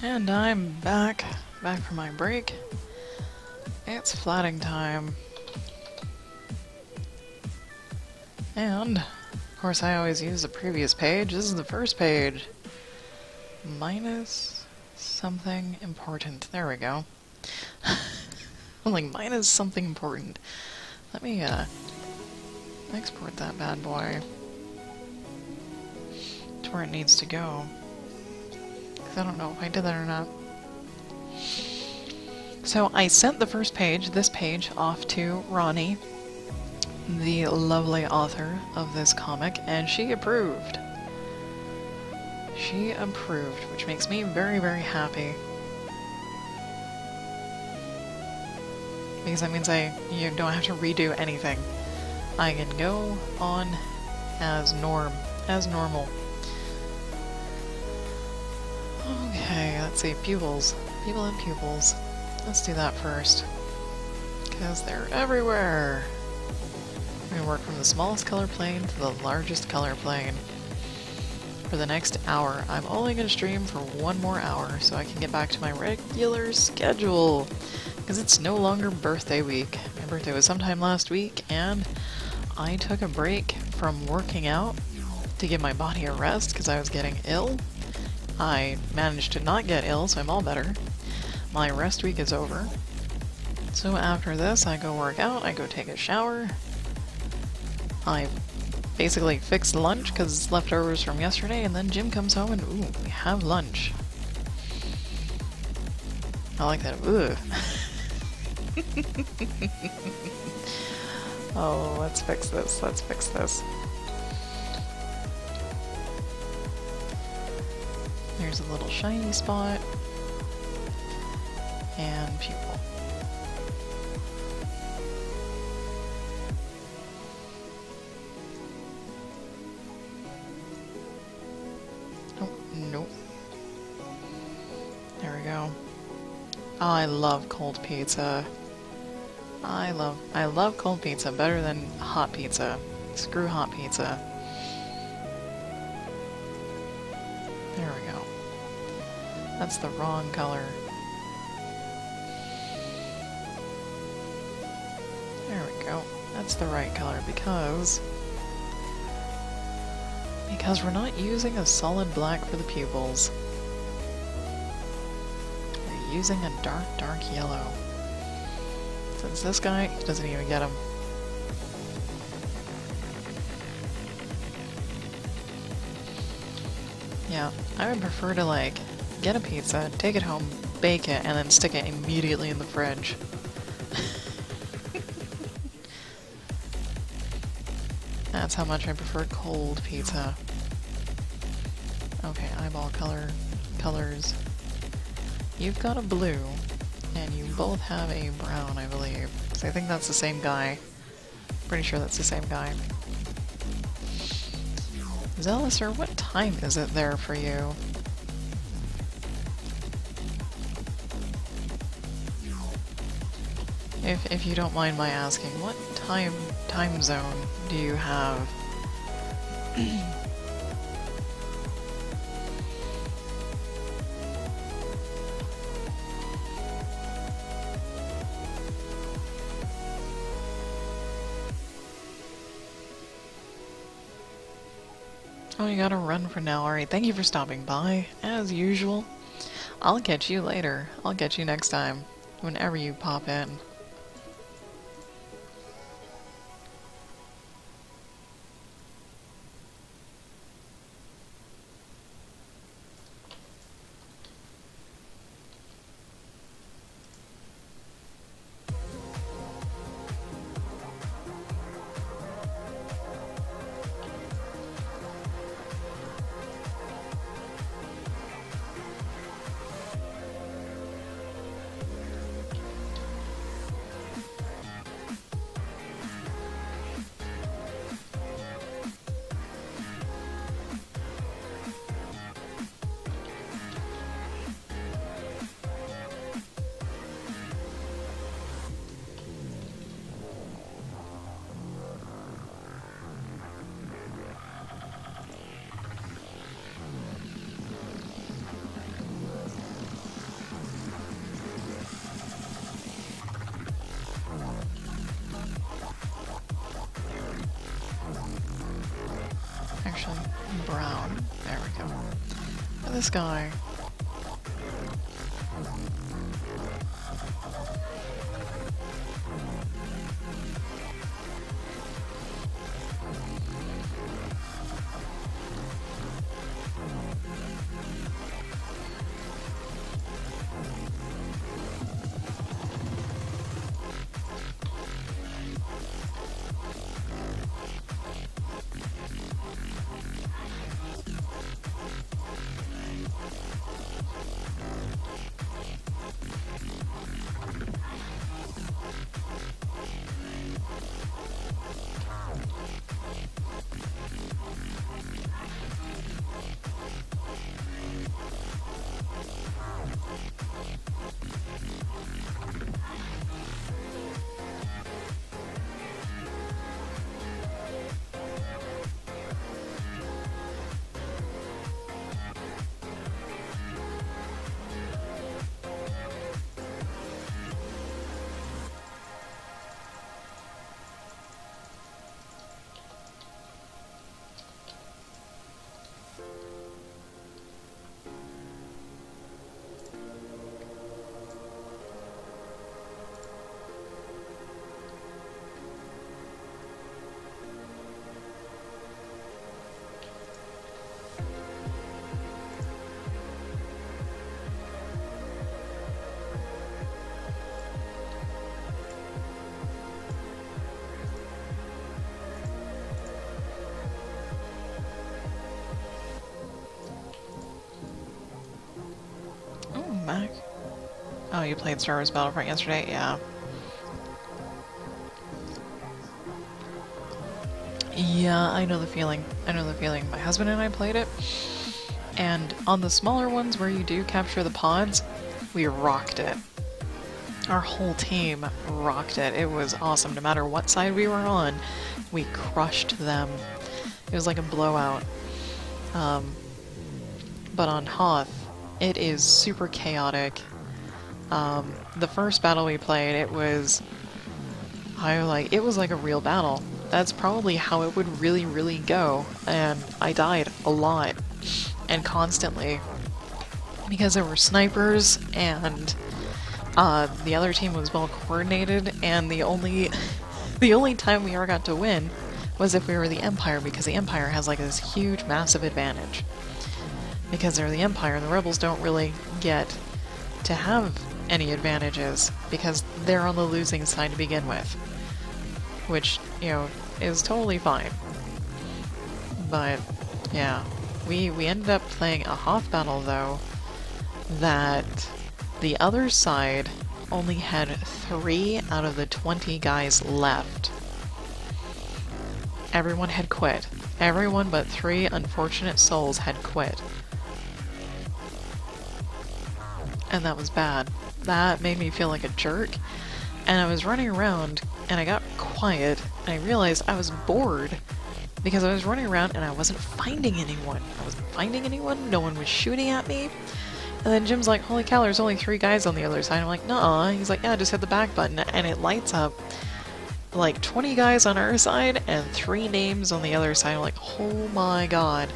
And I'm back from my break. It's flatting time. And, of course, I always use the previous page. This is the first page. Minus something important. There we go. I'm like, minus something important. Let me, export that bad boy to where it needs to go. I don't know if I did that or not. So I sent the first page, this page, off to Ronnie, the lovely author of this comic, and she approved. She approved, which makes me very, very happy. Because that means you don't have to redo anything. I can go on as normal. Okay, let's see, pupils. People and pupils. Let's do that first. Because they're everywhere. I'm gonna work from the smallest color plane to the largest color plane. For the next hour. I'm only gonna stream for 1 more hour so I can get back to my regular schedule. Because it's no longer birthday week. My birthday was sometime last week, and I took a break from working out to give my body a rest because I was getting ill. I managed to not get ill, so I'm all better. My rest week is over. So after this, I go work out, I go take a shower. I basically fix lunch because it's leftovers from yesterday, and then Jim comes home and, ooh, we have lunch. I like that. Ugh. Oh, let's fix this. Let's fix this. There's a little shiny spot. And pupil. Oh, nope. There we go. Oh, I love cold pizza. I love cold pizza better than hot pizza. Screw hot pizza. There we go. That's the wrong color. There we go. That's the right color because we're not using a solid black for the pupils. We're using a dark yellow. Since this guy doesn't even get them. Yeah, I would prefer to, like, get a pizza, take it home, bake it, and then stick it immediately in the fridge. That's how much I prefer cold pizza. Okay, eyeball colors. You've got a blue, and you both have a brown, I believe. So I think that's the same guy. Pretty sure that's the same guy. Zealous, what time is it there for you? If you don't mind my asking, what time zone do you have? Oh, you gotta run for now. Alright, thank you for stopping by, as usual. I'll catch you later. I'll catch you next time, whenever you pop in. actually? Brown. There we go. For this guy. Mac? Oh, you played Star Wars Battlefront yesterday? Yeah. Yeah, I know the feeling. I know the feeling. My husband and I played it, and on the smaller ones where you do capture the pods, we rocked it. Our whole team rocked it. It was awesome. No matter what side we were on, we crushed them. It was like a blowout. But on Hoth, it is super chaotic. The first battle we played, it was like a real battle. That's probably how it would really go, and I died a lot and constantly because there were snipers, and the other team was well coordinated, and the only time we ever got to win was if we were the Empire, because the Empire has like this huge massive advantage. Because they're the Empire, and the Rebels don't really get to have any advantages, because they're on the losing side to begin with. Which, you know, is totally fine. But, yeah. We ended up playing a Hoth battle, though, that the other side only had 3 out of the 20 guys left. Everyone had quit. Everyone but 3 unfortunate souls had quit. And that was bad. That made me feel like a jerk. And I was running around, and I got quiet, and I realized I was bored because I was running around and I wasn't finding anyone. No one was shooting at me. And then Jim's like, holy cow, there's only 3 guys on the other side. I'm like, nuh-uh. He's like, yeah, just hit the back button. And it lights up like 20 guys on our side and 3 names on the other side. I'm like, oh my god.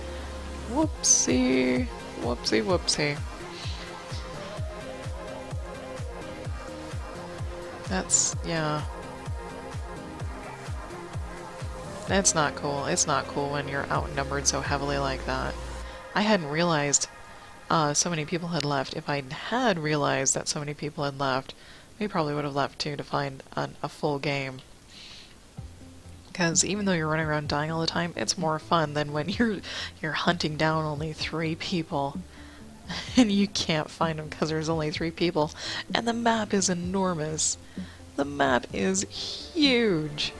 Whoopsie. Whoopsie, whoopsie. That's, yeah. That's not cool. It's not cool when you're outnumbered so heavily like that. I hadn't realized so many people had left. If I had realized that so many people had left, we probably would have left too to find a full game. Because even though you're running around dying all the time, it's more fun than when you're hunting down only 3 people. And you can't find them because there's only 3 people. And the map is enormous. The map is huge.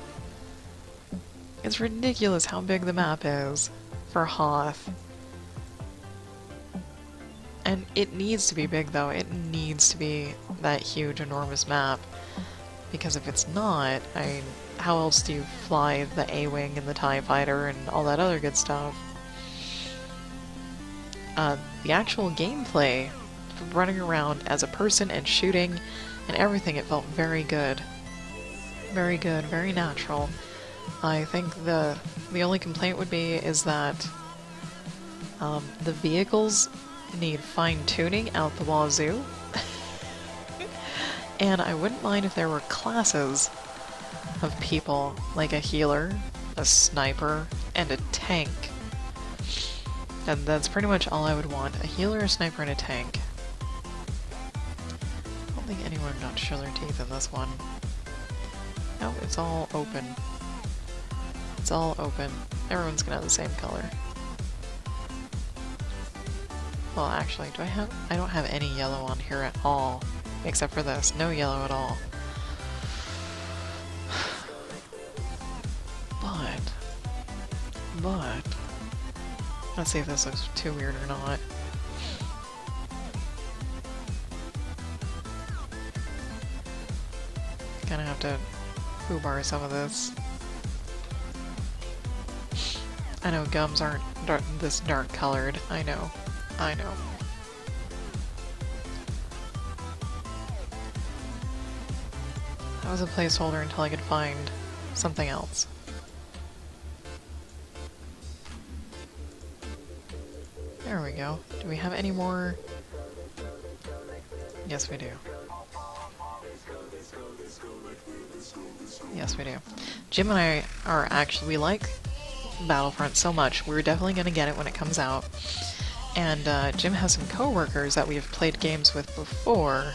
It's ridiculous how big the map is for Hoth. And it needs to be big, though. It needs to be that huge, enormous map. Because if it's not, I mean, how else do you fly the A-Wing and the TIE Fighter and all that other good stuff? The actual gameplay, running around as a person and shooting and everything, it felt very good. Very good, very natural. I think the only complaint would be is that the vehicles need fine-tuning out the wazoo. And I wouldn't mind if there were classes of people, like a healer, a sniper, and a tank. And that's pretty much all I would want. A healer, a sniper, and a tank. I don't think anyone got to show their teeth in this one. No, it's all open. It's all open. Everyone's gonna have the same color. Well, actually, I don't have any yellow on here at all. Except for this. No yellow at all. But... Let's see if this looks too weird or not. Gonna have to foobar some of this. I know gums aren't this dark colored. I know. I know. That was a placeholder until I could find something else. There we go. Do we have any more? Yes, we do. Yes, we do. Jim and I are actually, we like Battlefront so much. We're definitely going to get it when it comes out. And Jim has some coworkers that we've played games with before,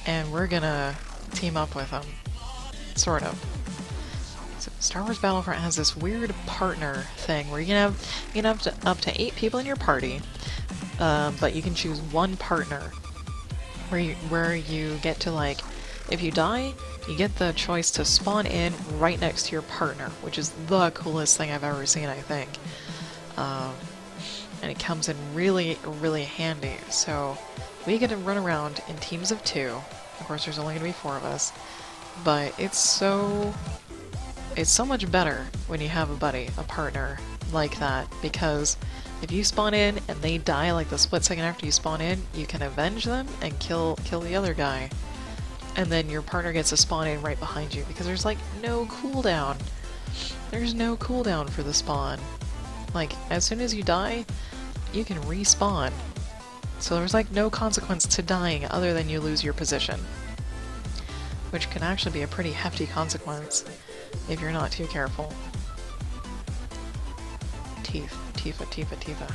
and we're going to team up with them. Sort of. So Star Wars Battlefront has this weird partner thing where you can have up to 8 people in your party, but you can choose one partner where you get to, like, if you die, you get the choice to spawn in right next to your partner, which is the coolest thing I've ever seen, I think. And it comes in really, really handy. So we get to run around in teams of 2. Of course, there's only going to be 4 of us. But it's so much better when you have a buddy, a partner like that, because if you spawn in and they die like the split second after you spawn in, you can avenge them and kill the other guy. And then your partner gets to spawn in right behind you, because there's like no cooldown. There's no cooldown for the spawn. Like, as soon as you die, you can respawn. So there's like no consequence to dying other than you lose your position. Which can actually be a pretty hefty consequence if you're not too careful. Tifa.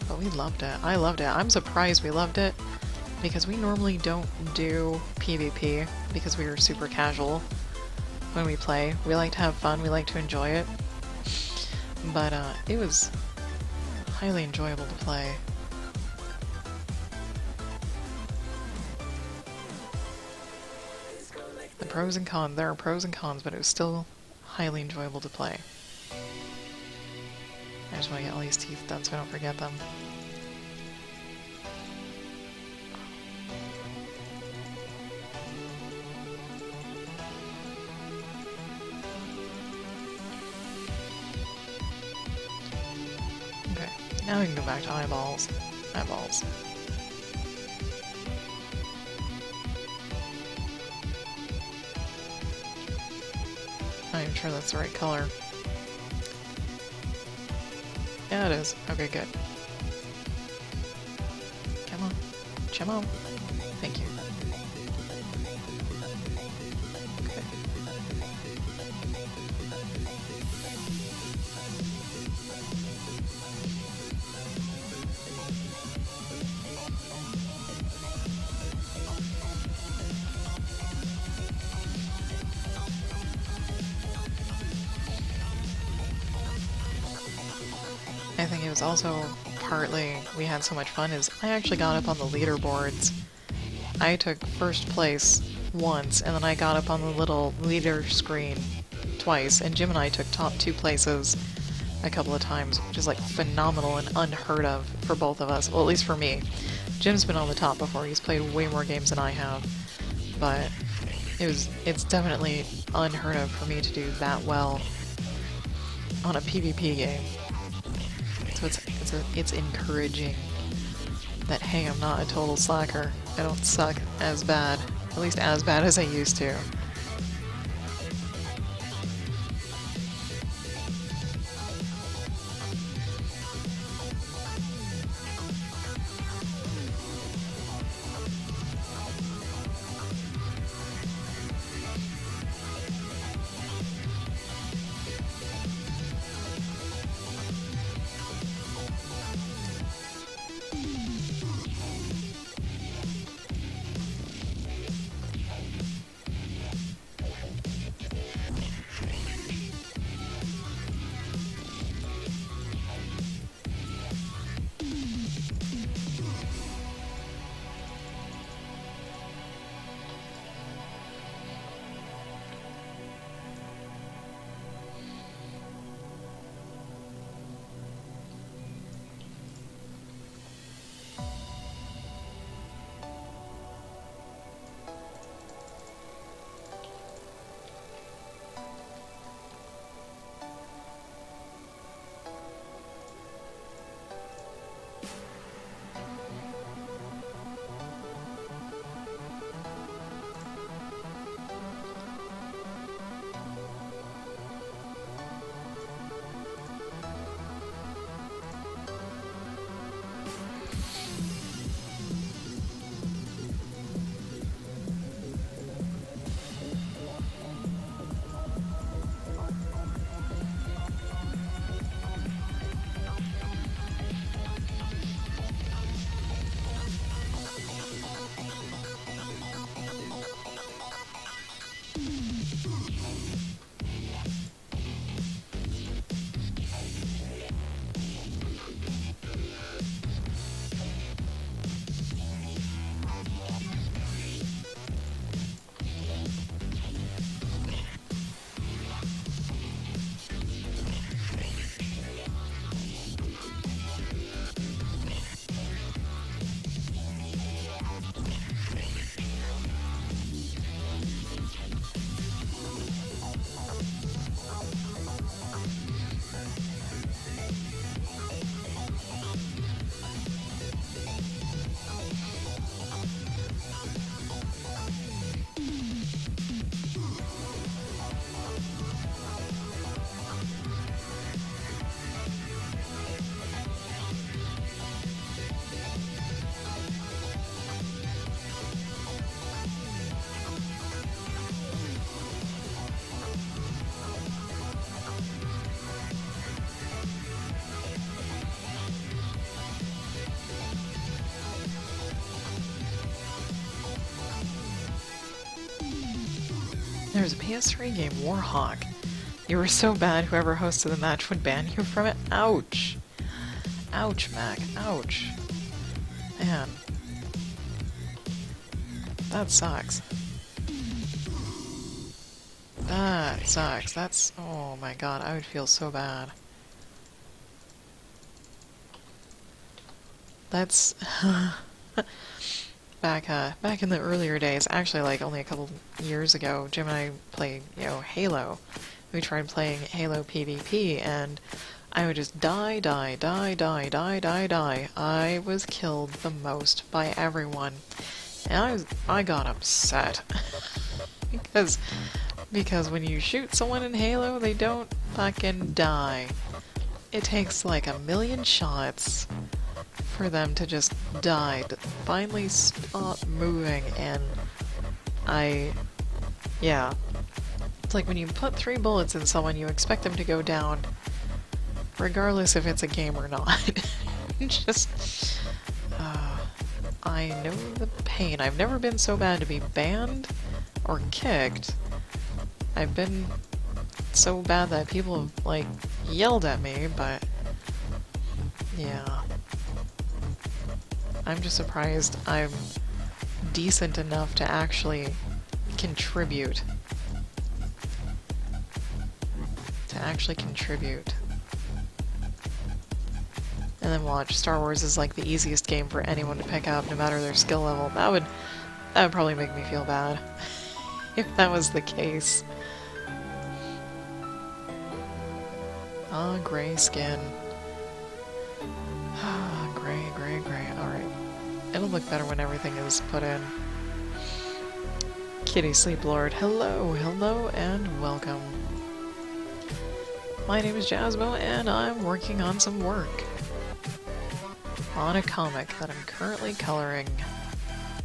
But we loved it. I loved it. I'm surprised we loved it, because we normally don't do PvP because we are super casual when we play. We like to have fun, we like to enjoy it. But it was highly enjoyable to play. The pros and cons, there are pros and cons, but it was still highly enjoyable to play. I just want to get all these teeth done so I don't forget them. Okay, now we can go back to eyeballs. Eyeballs. I'm sure that's the right color. Yeah, it is. Okay, good. Come on. Come on. Thank you. Okay. I think it was also partly we had so much fun is I actually got up on the leaderboards. I took first place once, and then I got up on the little leader screen twice, and Jim and I took top 2 places a couple of times, which is like phenomenal and unheard of for both of us. Well, at least for me. Jim's been on the top before, he's played way more games than I have, but it's definitely unheard of for me to do that well on a PvP game. So it's encouraging that, hey, I'm not a total slacker. I don't suck as bad. At least as bad as I used to. there's a PS3 game, Warhawk. You were so bad whoever hosted the match would ban you from it. Ouch. Ouch, Mac. Ouch. Man. That sucks. That sucks. That's... oh my god, I would feel so bad. That's... back in the earlier days, actually like only a couple years ago, Jim and I played, you know, Halo. We tried playing Halo PvP, and I would just die. I was killed the most by everyone. And I got upset. because when you shoot someone in Halo, they don't fucking die. It takes like a million shots for them to just die, to finally stop moving, and yeah. It's like when you put 3 bullets in someone, you expect them to go down, regardless if it's a game or not. Just, I know the pain. I've never been so bad to be banned or kicked. I've been so bad that people have, like, yelled at me, but yeah. I'm just surprised I'm decent enough to actually contribute. And then watch, Star Wars is like the easiest game for anyone to pick up, no matter their skill level. That would probably make me feel bad if that was the case. Ah, gray skin. Ah, gray. Alright. It'll look better when everything is put in. Kitty Sleep Lord, hello, and welcome. My name is Jasmo, and I'm working on some work. On a comic that I'm currently coloring.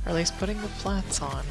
Or at least putting the flats on.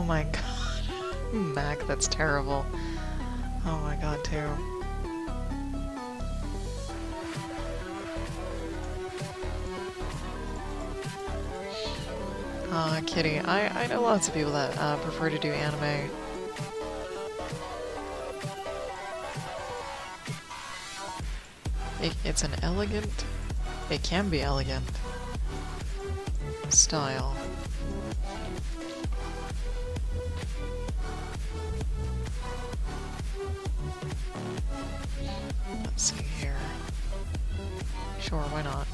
Oh my god. Mac, that's terrible. Oh my god, too. Kitty. I know lots of people that prefer to do anime. It's an elegant... it can be elegant style. Let's see here. Sure, why not?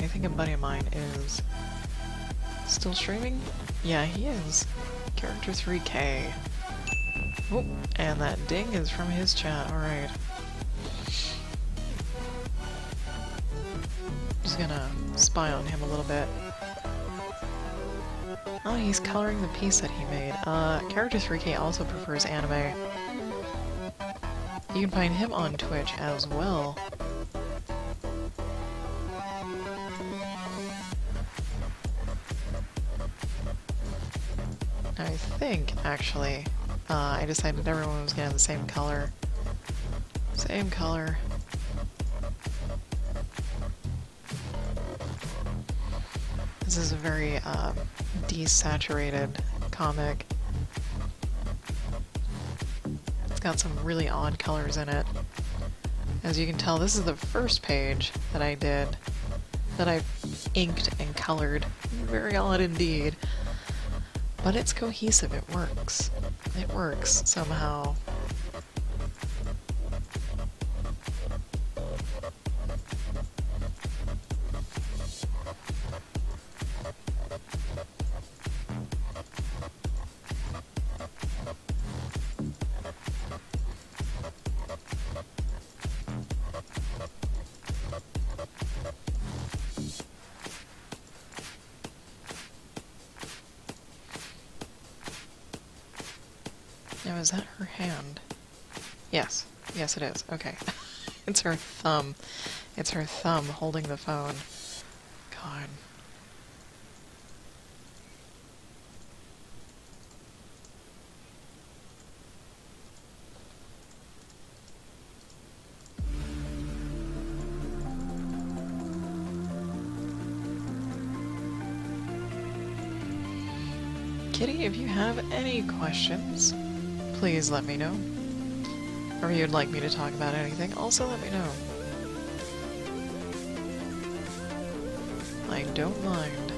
I think a buddy of mine is still streaming? Yeah, he is. Character 3K. Oh, and that ding is from his chat, alright. Just gonna spy on him a little bit. Oh, he's coloring the piece that he made. Character 3K also prefers anime. You can find him on Twitch as well. I think, actually, I decided everyone was gonna have the same color. Same color. This is a very, desaturated comic. It's got some really odd colors in it. As you can tell, this is the first page that I did, that I inked and colored. Very odd indeed. But it's cohesive, it works. It works, somehow. is that her hand? Yes. Yes, it is. Okay. It's her thumb. It's her thumb holding the phone. God. Kitty, if you have any questions, please let me know. Or you'd like me to talk about anything, also let me know. I don't mind.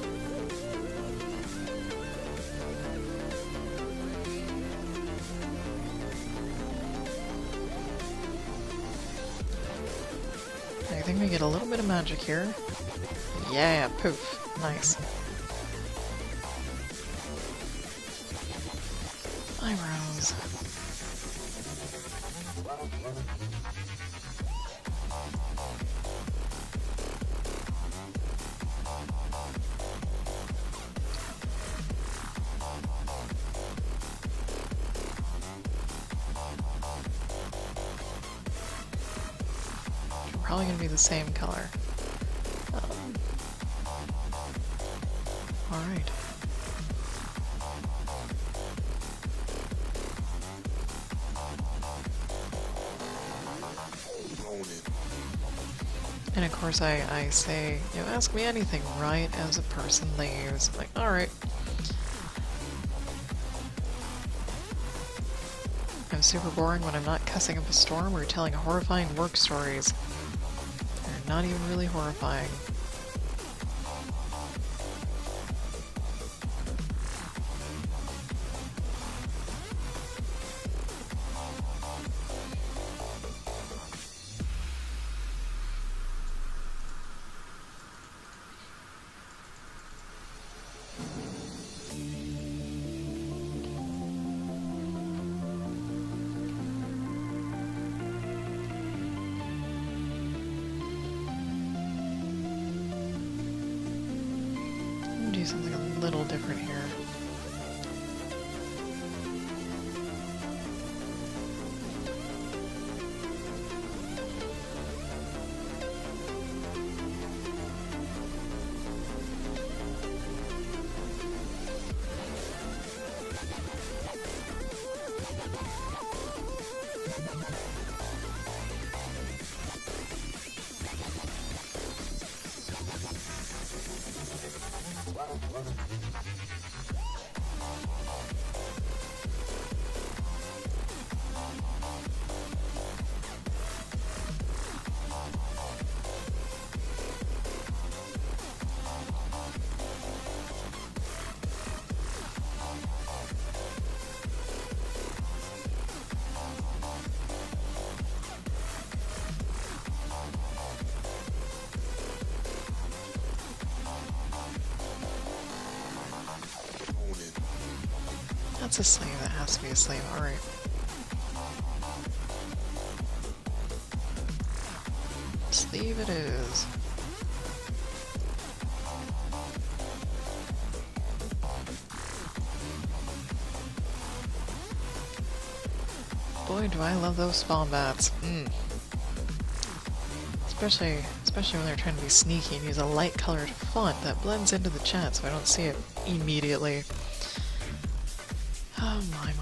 I think we get a little bit of magic here. Yeah, poof. Nice. Eyebrows. Probably gonna be the same color. Alright. And of course I say, you know, ask me anything right as a person leaves. I'm like, alright. I'm super boring when I'm not cussing up a storm or telling horrifying work stories. They're not even really horrifying. Do something a little different here. That's a sleeve. That has to be a sleeve. Alright. Sleeve it is. Boy, do I love those spawn bats. Especially when they're trying to be sneaky and use a light colored font that blends into the chat so I don't see it immediately. Oh my.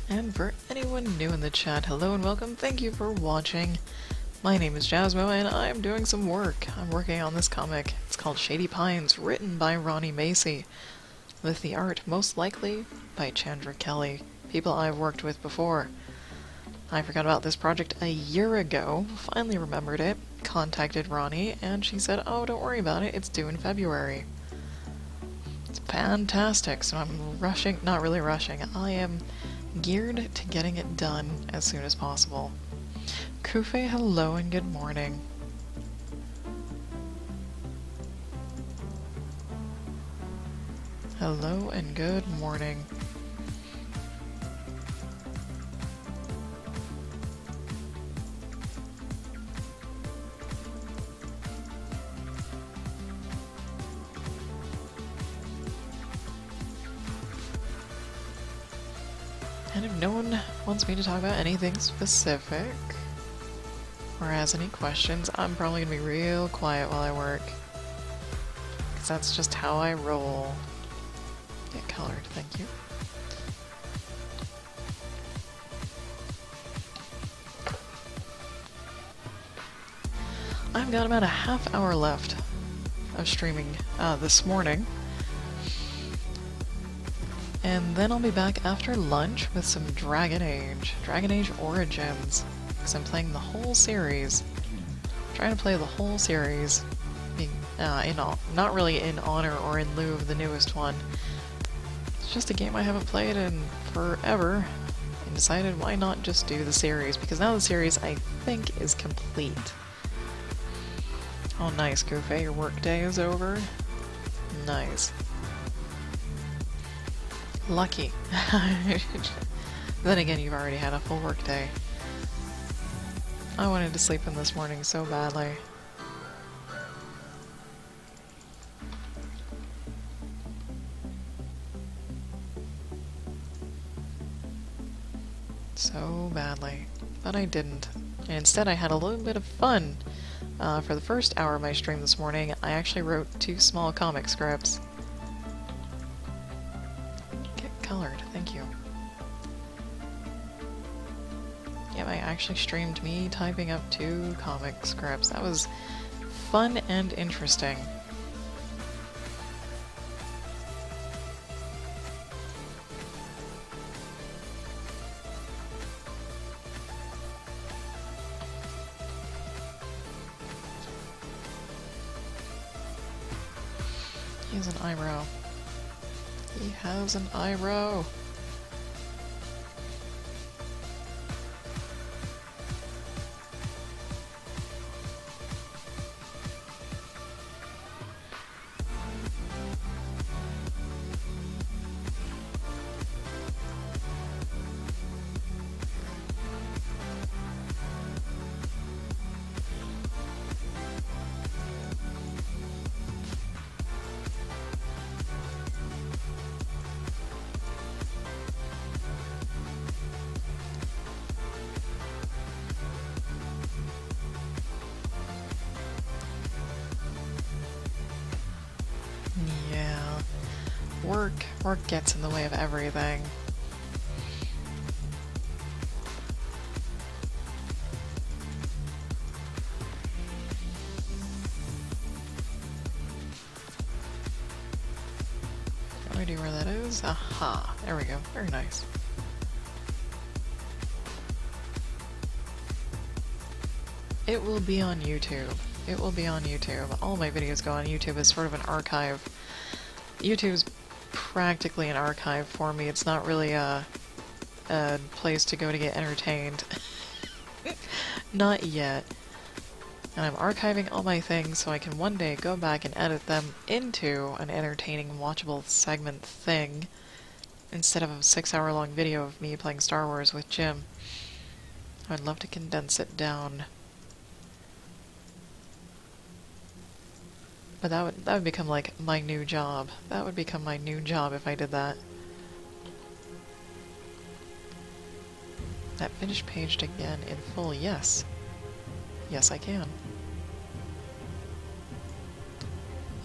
And for anyone new in the chat, hello and welcome. Thank you for watching. My name is Jasmo, and I'm doing some work. I'm working on this comic. It's called Shady Pines, written by Ronnie Macy, with the art most likely by Chandra Kelly, people I've worked with before. I forgot about this project a year ago, finally remembered it, contacted Ronnie, and she said, oh, don't worry about it, it's due in February. It's fantastic, so I'm rushing, not really rushing, I am geared to getting it done as soon as possible. Kufe, hello and good morning. Hello and good morning. And if no one wants me to talk about anything specific, or has any questions, I'm probably going to be real quiet while I work. Because that's just how I roll. Get colored, thank you. I've got about a half hour left of streaming this morning. And then I'll be back after lunch with some Dragon Age Origins, because I'm playing the whole series. Trying to play the whole series, being not really in honor or in lieu of the newest one. It's just a game I haven't played in forever, and decided why not just do the series, because now the series I think is complete. Oh nice, Goofy, your work day is over. Nice. Lucky. Then again, you've already had a full work day. I wanted to sleep in this morning so badly. So badly. But I didn't. And instead I had a little bit of fun. For the first hour of my stream this morning, I actually wrote 2 small comic scripts. Colored, thank you. Yeah, I actually streamed me typing up 2 comic scripts. That was fun and interesting. He has an eyebrow. He has an eyebrow. Yeah. Work gets in the way of everything. No idea where that is. Aha. There we go. Very nice. It will be on YouTube. It will be on YouTube. All my videos go on YouTube as sort of an archive. YouTube's practically an archive for me. It's not really a place to go to get entertained. Not yet. And I'm archiving all my things so I can one day go back and edit them into an entertaining, watchable segment thing, instead of a 6-hour-long video of me playing Star Wars with Jim. I'd love to condense it down. But that would become like my new job. That would become my new job if I did that. That finished page again in full, yes. Yes, I can.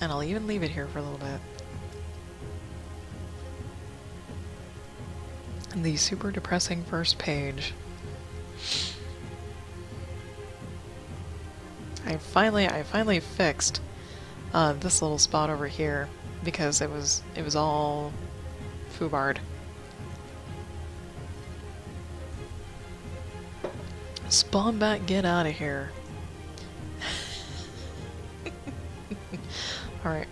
And I'll even leave it here for a little bit. The super depressing first page. I finally fixed this little spot over here because it was all foobarred. Spawn back, get out of here. Alright.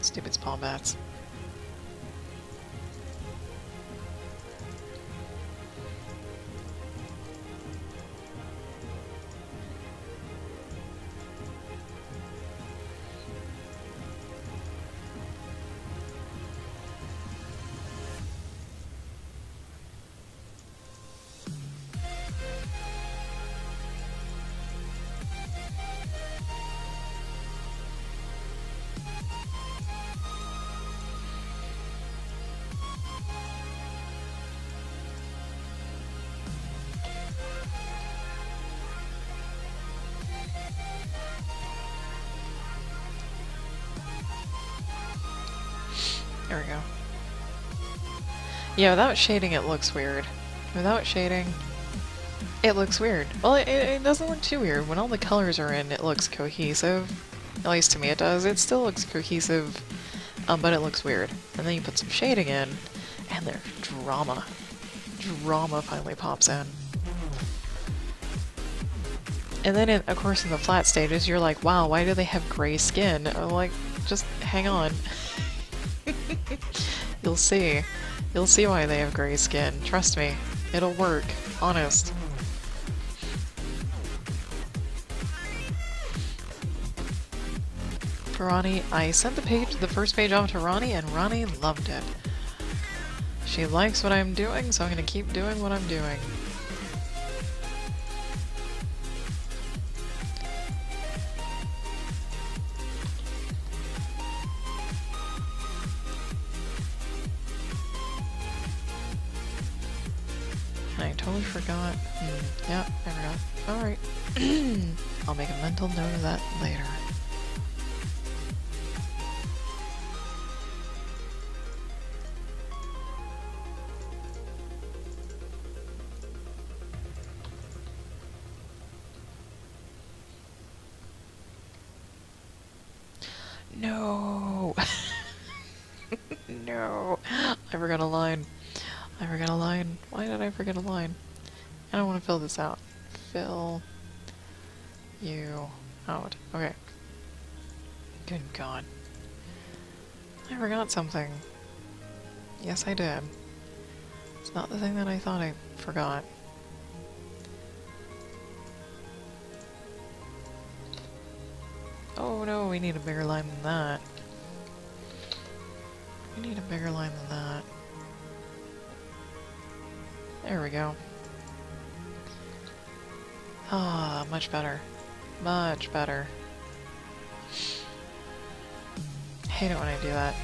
Stupid spawn bats. There we go. Yeah, without shading it looks weird. Without shading, it looks weird. Well, it doesn't look too weird. When all the colors are in, it looks cohesive. At least to me it does. It still looks cohesive, but it looks weird. And then you put some shading in, and there's drama. Drama finally pops in. And then, of course, in the flat stages, you're like, wow, why do they have gray skin? I'm like, just hang on. You'll see. You'll see why they have gray skin. Trust me. It'll work. Honest. Ronnie, I sent the first page off to Ronnie, and Ronnie loved it. She likes what I'm doing, so I'm gonna keep doing what I'm doing. I totally forgot. Yeah, I forgot. Alright. I'll make a mental note of that later. No! No! I forgot a line. I forgot a line. Why did I forget a line? I don't want to fill this out. Fill you out. Okay. Good God. I forgot something. Yes, I did. It's not the thing that I thought I forgot. Oh no, we need a bigger line than that. We need a bigger line than that. There we go. Ah, much better. Much better. Hate it when I do that.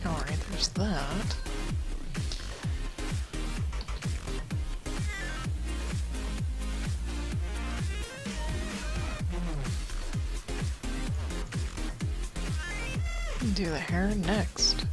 Alright, there's that. Do the hair next.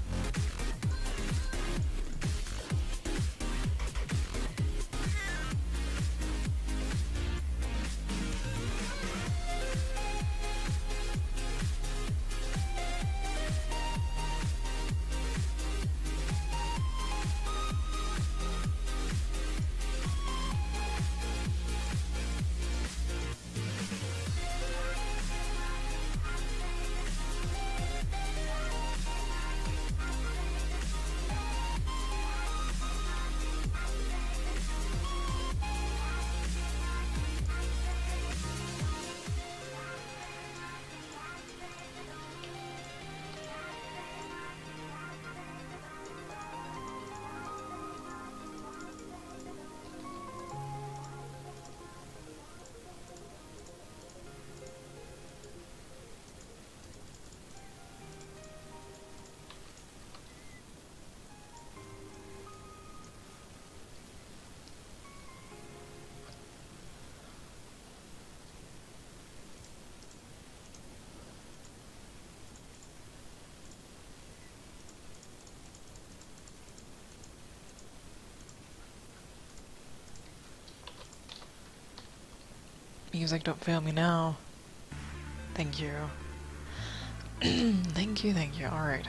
Music, don't fail me now. Thank you. Thank you, thank you. Alright.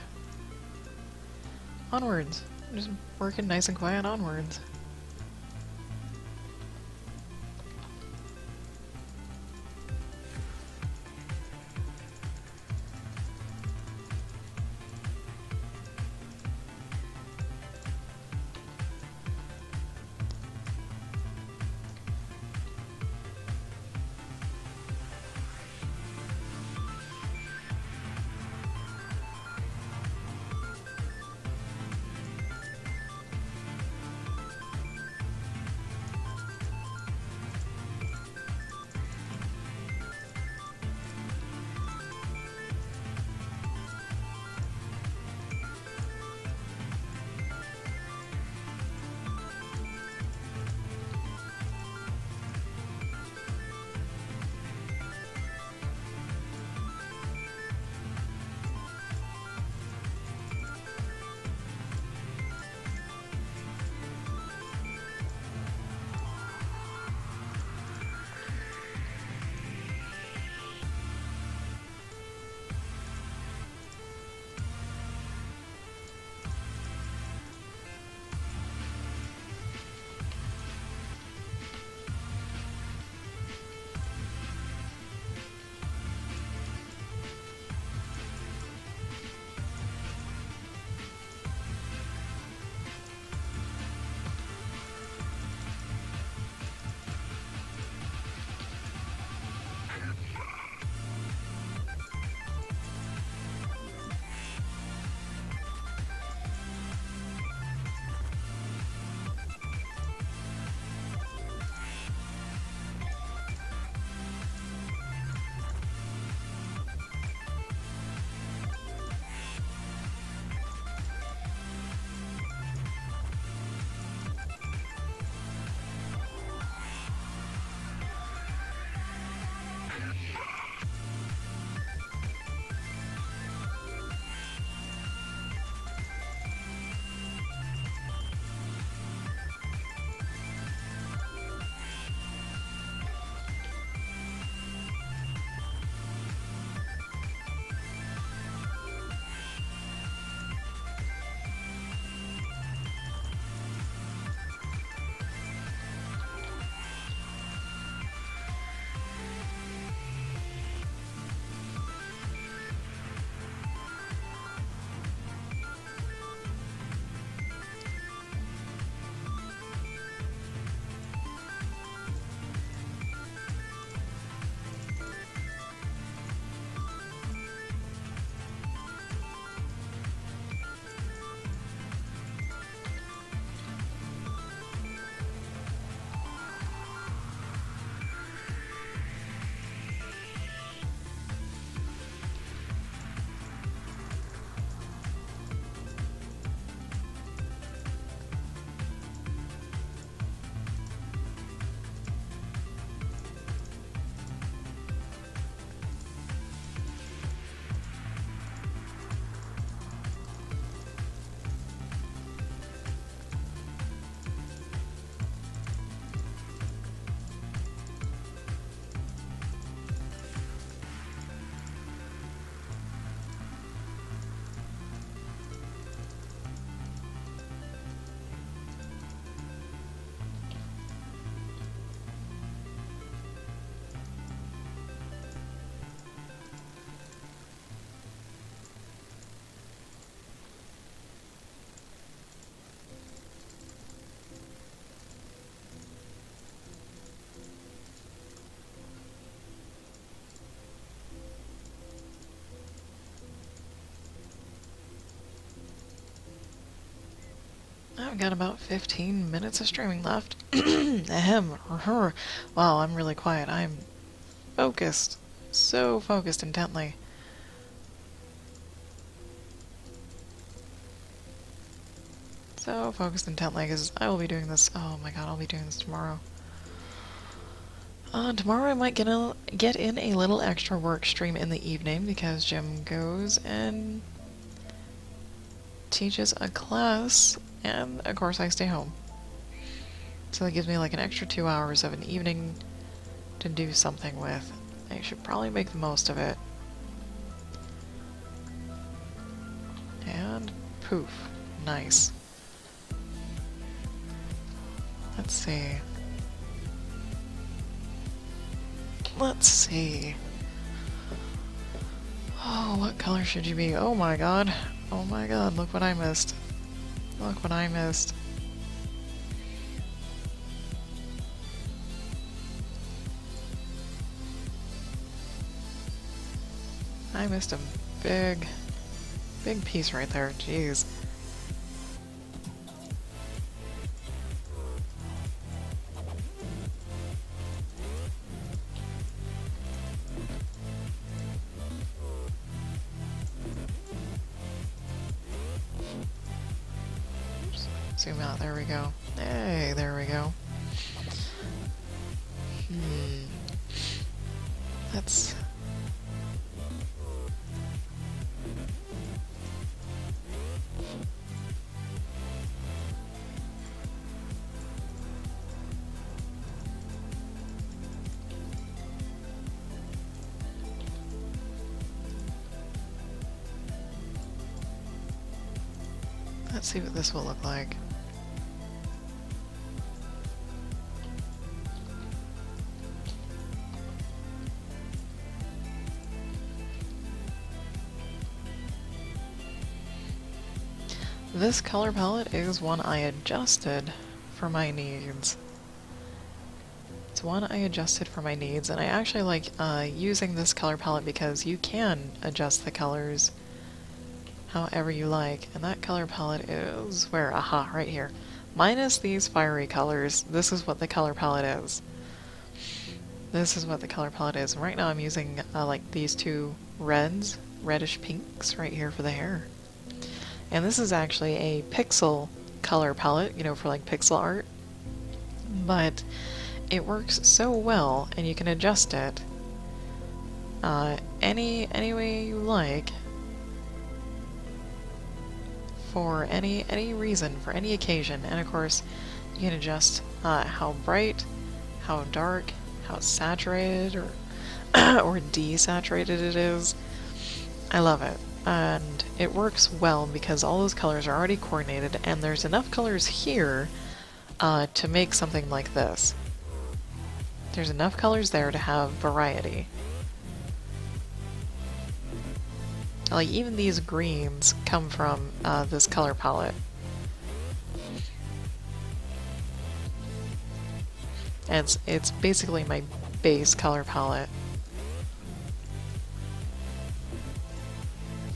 Onwards. Just working nice and quiet onwards. I've got about 15 minutes of streaming left. Ahem. Wow, I'm really quiet. I'm focused. So focused intently. So focused intently, because I will be doing this. Oh my god, I'll be doing this tomorrow. Tomorrow I might get in a little extra work stream in the evening, because Jim goes and teaches a class, and of course I stay home. So that gives me like an extra 2 hours of an evening to do something with. I should probably make the most of it. And poof. Nice. Let's see. Let's see. Oh, what color should you be? Oh my god. Oh my god, look what I missed. Look what I missed. I missed a big piece right there. Jeez. Zoom out, there we go. Hey, there we go. Let's... Let's see what this will look like. This color palette is one I adjusted for my needs. It's one I adjusted for my needs, and I actually like using this color palette because you can adjust the colors however you like. And that color palette is where? Aha, right here. Minus these fiery colors, this is what the color palette is. This is what the color palette is. And right now I'm using like these two reds, reddish pinks right here for the hair. And this is actually a pixel color palette, you know, for like pixel art. But it works so well, and you can adjust it any way you like, for any reason, for any occasion. And of course, you can adjust how bright, how dark, how saturated or or desaturated it is. I love it. And it works well because all those colors are already coordinated, and there's enough colors here to make something like this. There's enough colors there to have variety. Like, even these greens come from this color palette. And it's basically my base color palette.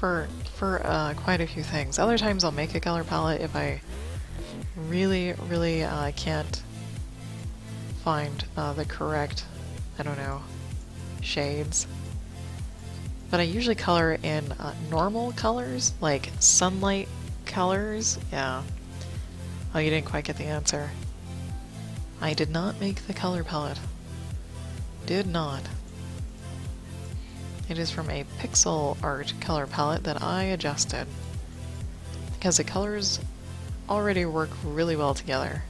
For quite a few things. Other times I'll make a color palette if I really can't find the correct, I don't know, shades. But I usually color in normal colors, like sunlight colors. Yeah. Oh, you didn't quite get the answer. I did not make the color palette. Did not. It is from a pixel art color palette that I adjusted, because the colors already work really well together.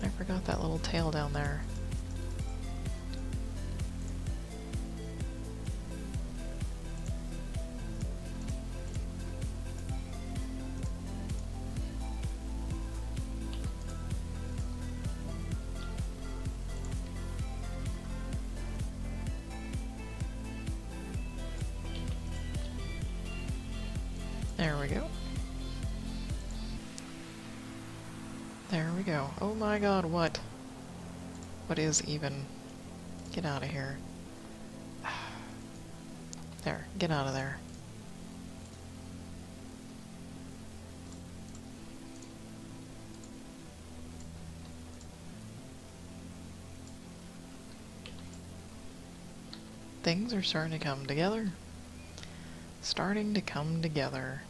I forgot that little tail down there. There we go. There we go. Oh my god, what? What is even? Get out of here. There, get out of there. Things are starting to come together. Starting to come together.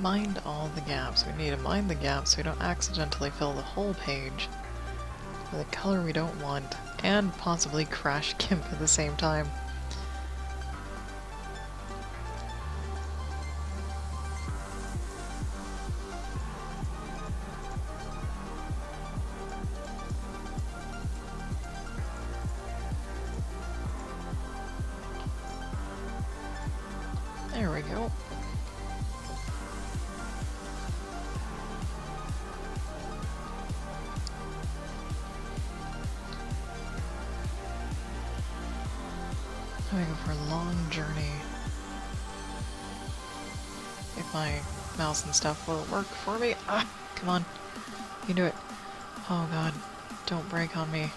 mind all the gaps. We need to mind the gaps so we don't accidentally fill the whole page with a color we don't want, and possibly crash GIMP at the same time. There we go. I'm gonna go for a long journey. If my mouse and stuff will work for me. Ah, come on. You do it. Oh god, don't break on me.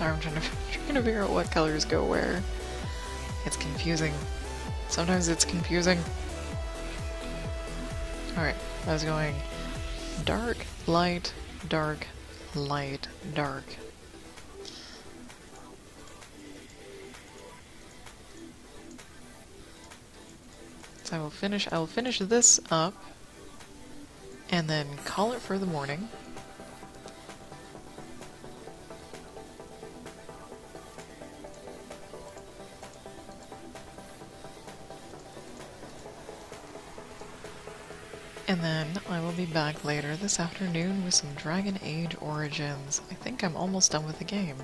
time trying to figure out what colors go where. It's confusing. Sometimes it's confusing. Alright, I was going dark, light, dark, light, dark. So I will finish this up and then call it for the morning. And then I will be back later this afternoon with some Dragon Age Origins. I think I'm almost done with the game.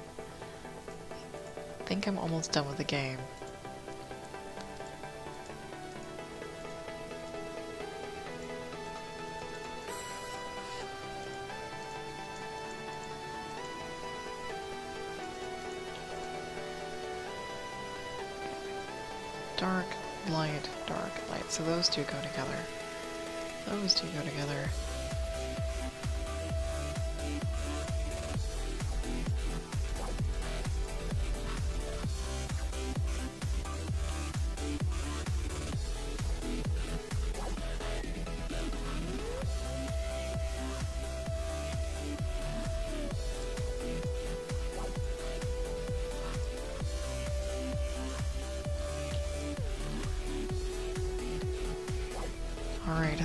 Dark, light, dark, light. So those two go together. Those two go together. Alright,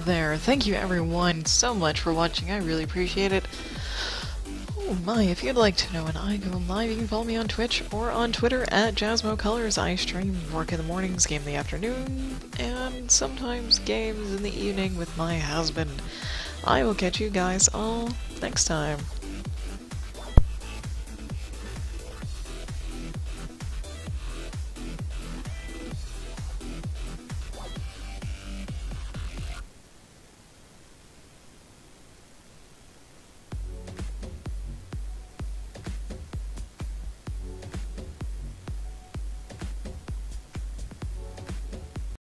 there. Thank you everyone so much for watching. I really appreciate it. Oh my, if you'd like to know when I go live, you can follow me on Twitch or on Twitter at JasmoColors. I stream work in the mornings, game in the afternoon, and sometimes games in the evening with my husband. I will catch you guys all next time.